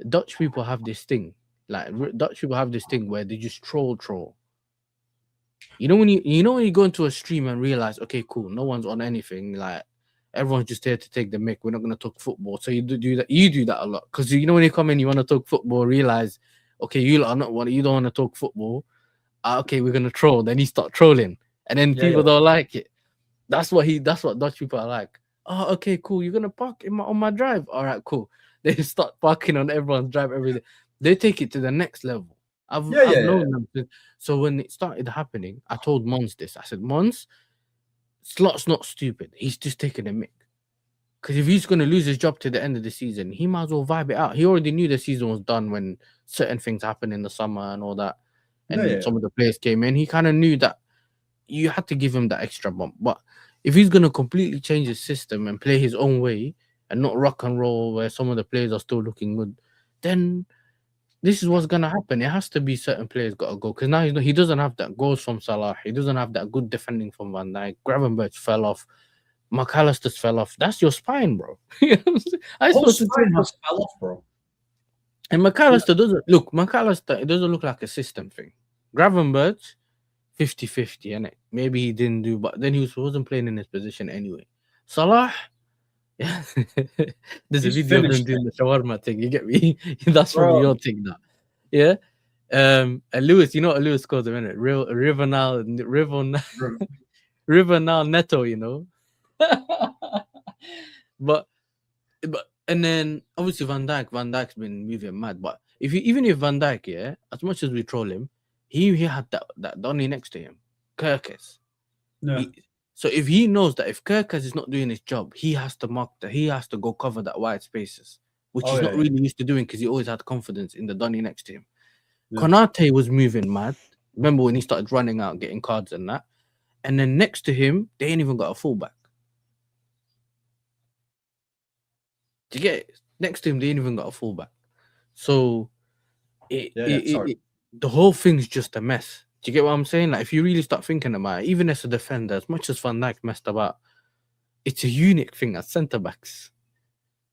[SPEAKER 1] Dutch people have this thing, like Dutch people have this thing where they just troll. You know when you go into a stream and realize, okay, cool, no one's on anything, like everyone's just here to take the mic. We're not gonna talk football, so you do that. You do that a lot because you know when you come in, you want to talk football. Realize, okay, you are not one. You don't want to talk football. Okay, we're gonna troll. Then you start trolling, and then people don't like it. That's what Dutch people are like. Oh, okay, cool. You're gonna park on my drive. All right, cool. They start parking on everyone's drive every day. They take it to the next level. I've known them. So when it started happening, I told Mons this. I said, Mons, Slot's not stupid. He's just taking a mick. Because if he's gonna lose his job to the end of the season, he might as well vibe it out. He already knew the season was done when certain things happened in the summer and all that. And some of the players came in. He kind of knew that you had to give him that extra bump. But if he's going to completely change his system and play his own way and not rock and roll where some of the players are still looking good, then this is what's going to happen. It has to be certain players got to go because now he doesn't have that goals from Salah. He doesn't have that good defending from Van Dijk. Gravenberch fell off. McAllister's fell off. That's your spine, bro.
[SPEAKER 2] I supposed to fell off, bro.
[SPEAKER 1] And McAllister it doesn't look like a system thing. Gravenberch, 50-50, innit? Maybe he didn't do, but then he wasn't playing in his position anyway. Salah, yeah. There's a video of him doing the shawarma thing, you get me? That's from your thing now. Yeah. And Lewis, you know what Lewis calls him, innit? River Neto, you know. but and then obviously Van Dijk's been moving mad. But even if Van Dijk, yeah, as much as we troll him, he had that Donny next to him, Kerkez.
[SPEAKER 2] Yeah.
[SPEAKER 1] So if he knows that if Kerkez is not doing his job, he has to he has to go cover that wide spaces, which he's not really used to doing because he always had confidence in the Donny next to him. Yeah. Konate was moving mad. Remember when he started running out, getting cards and that? And then next to him, they ain't even got a fullback. Do you get it? Next to him, they ain't even got a fullback. So the whole thing's just a mess. Do you get what I'm saying? Like if you really start thinking about it, even as a defender, as much as Van Dijk messed about, it's a unique thing as centre backs.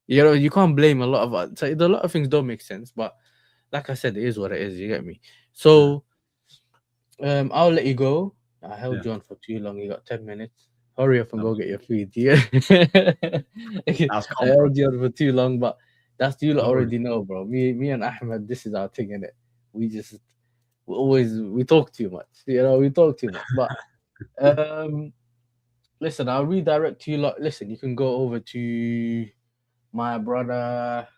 [SPEAKER 1] You know, you can't blame a lot of it. So a lot of things don't make sense, but like I said, it is what it is. You get me? So I'll let you go. I held you on for too long. You got 10 minutes. Hurry up and go get your food. Yeah. I held you on for too long, but that's you already know, bro. Me and Ahmed, this is our thing, innit? We talk too much. You know, we talk too much. But listen, I'll redirect you lot. Listen, you can go over to my brother.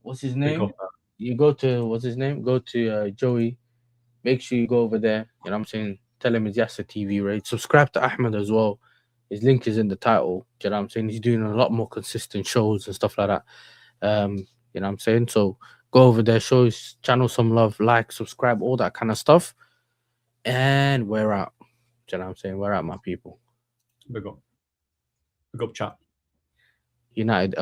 [SPEAKER 1] what's his name? You go to what's his name? Go to Joey. Make sure you go over there. You know what I'm saying? Tell him it's Yasser TV, right? Subscribe to Ahmed as well. His link is in the title. You know what I'm saying? He's doing a lot more consistent shows and stuff like that. You know what I'm saying? So go over there, show his channel some love, like, subscribe, all that kind of stuff. And we're out. You know what I'm saying? We're out, my people.
[SPEAKER 2] Big up chat.
[SPEAKER 1] United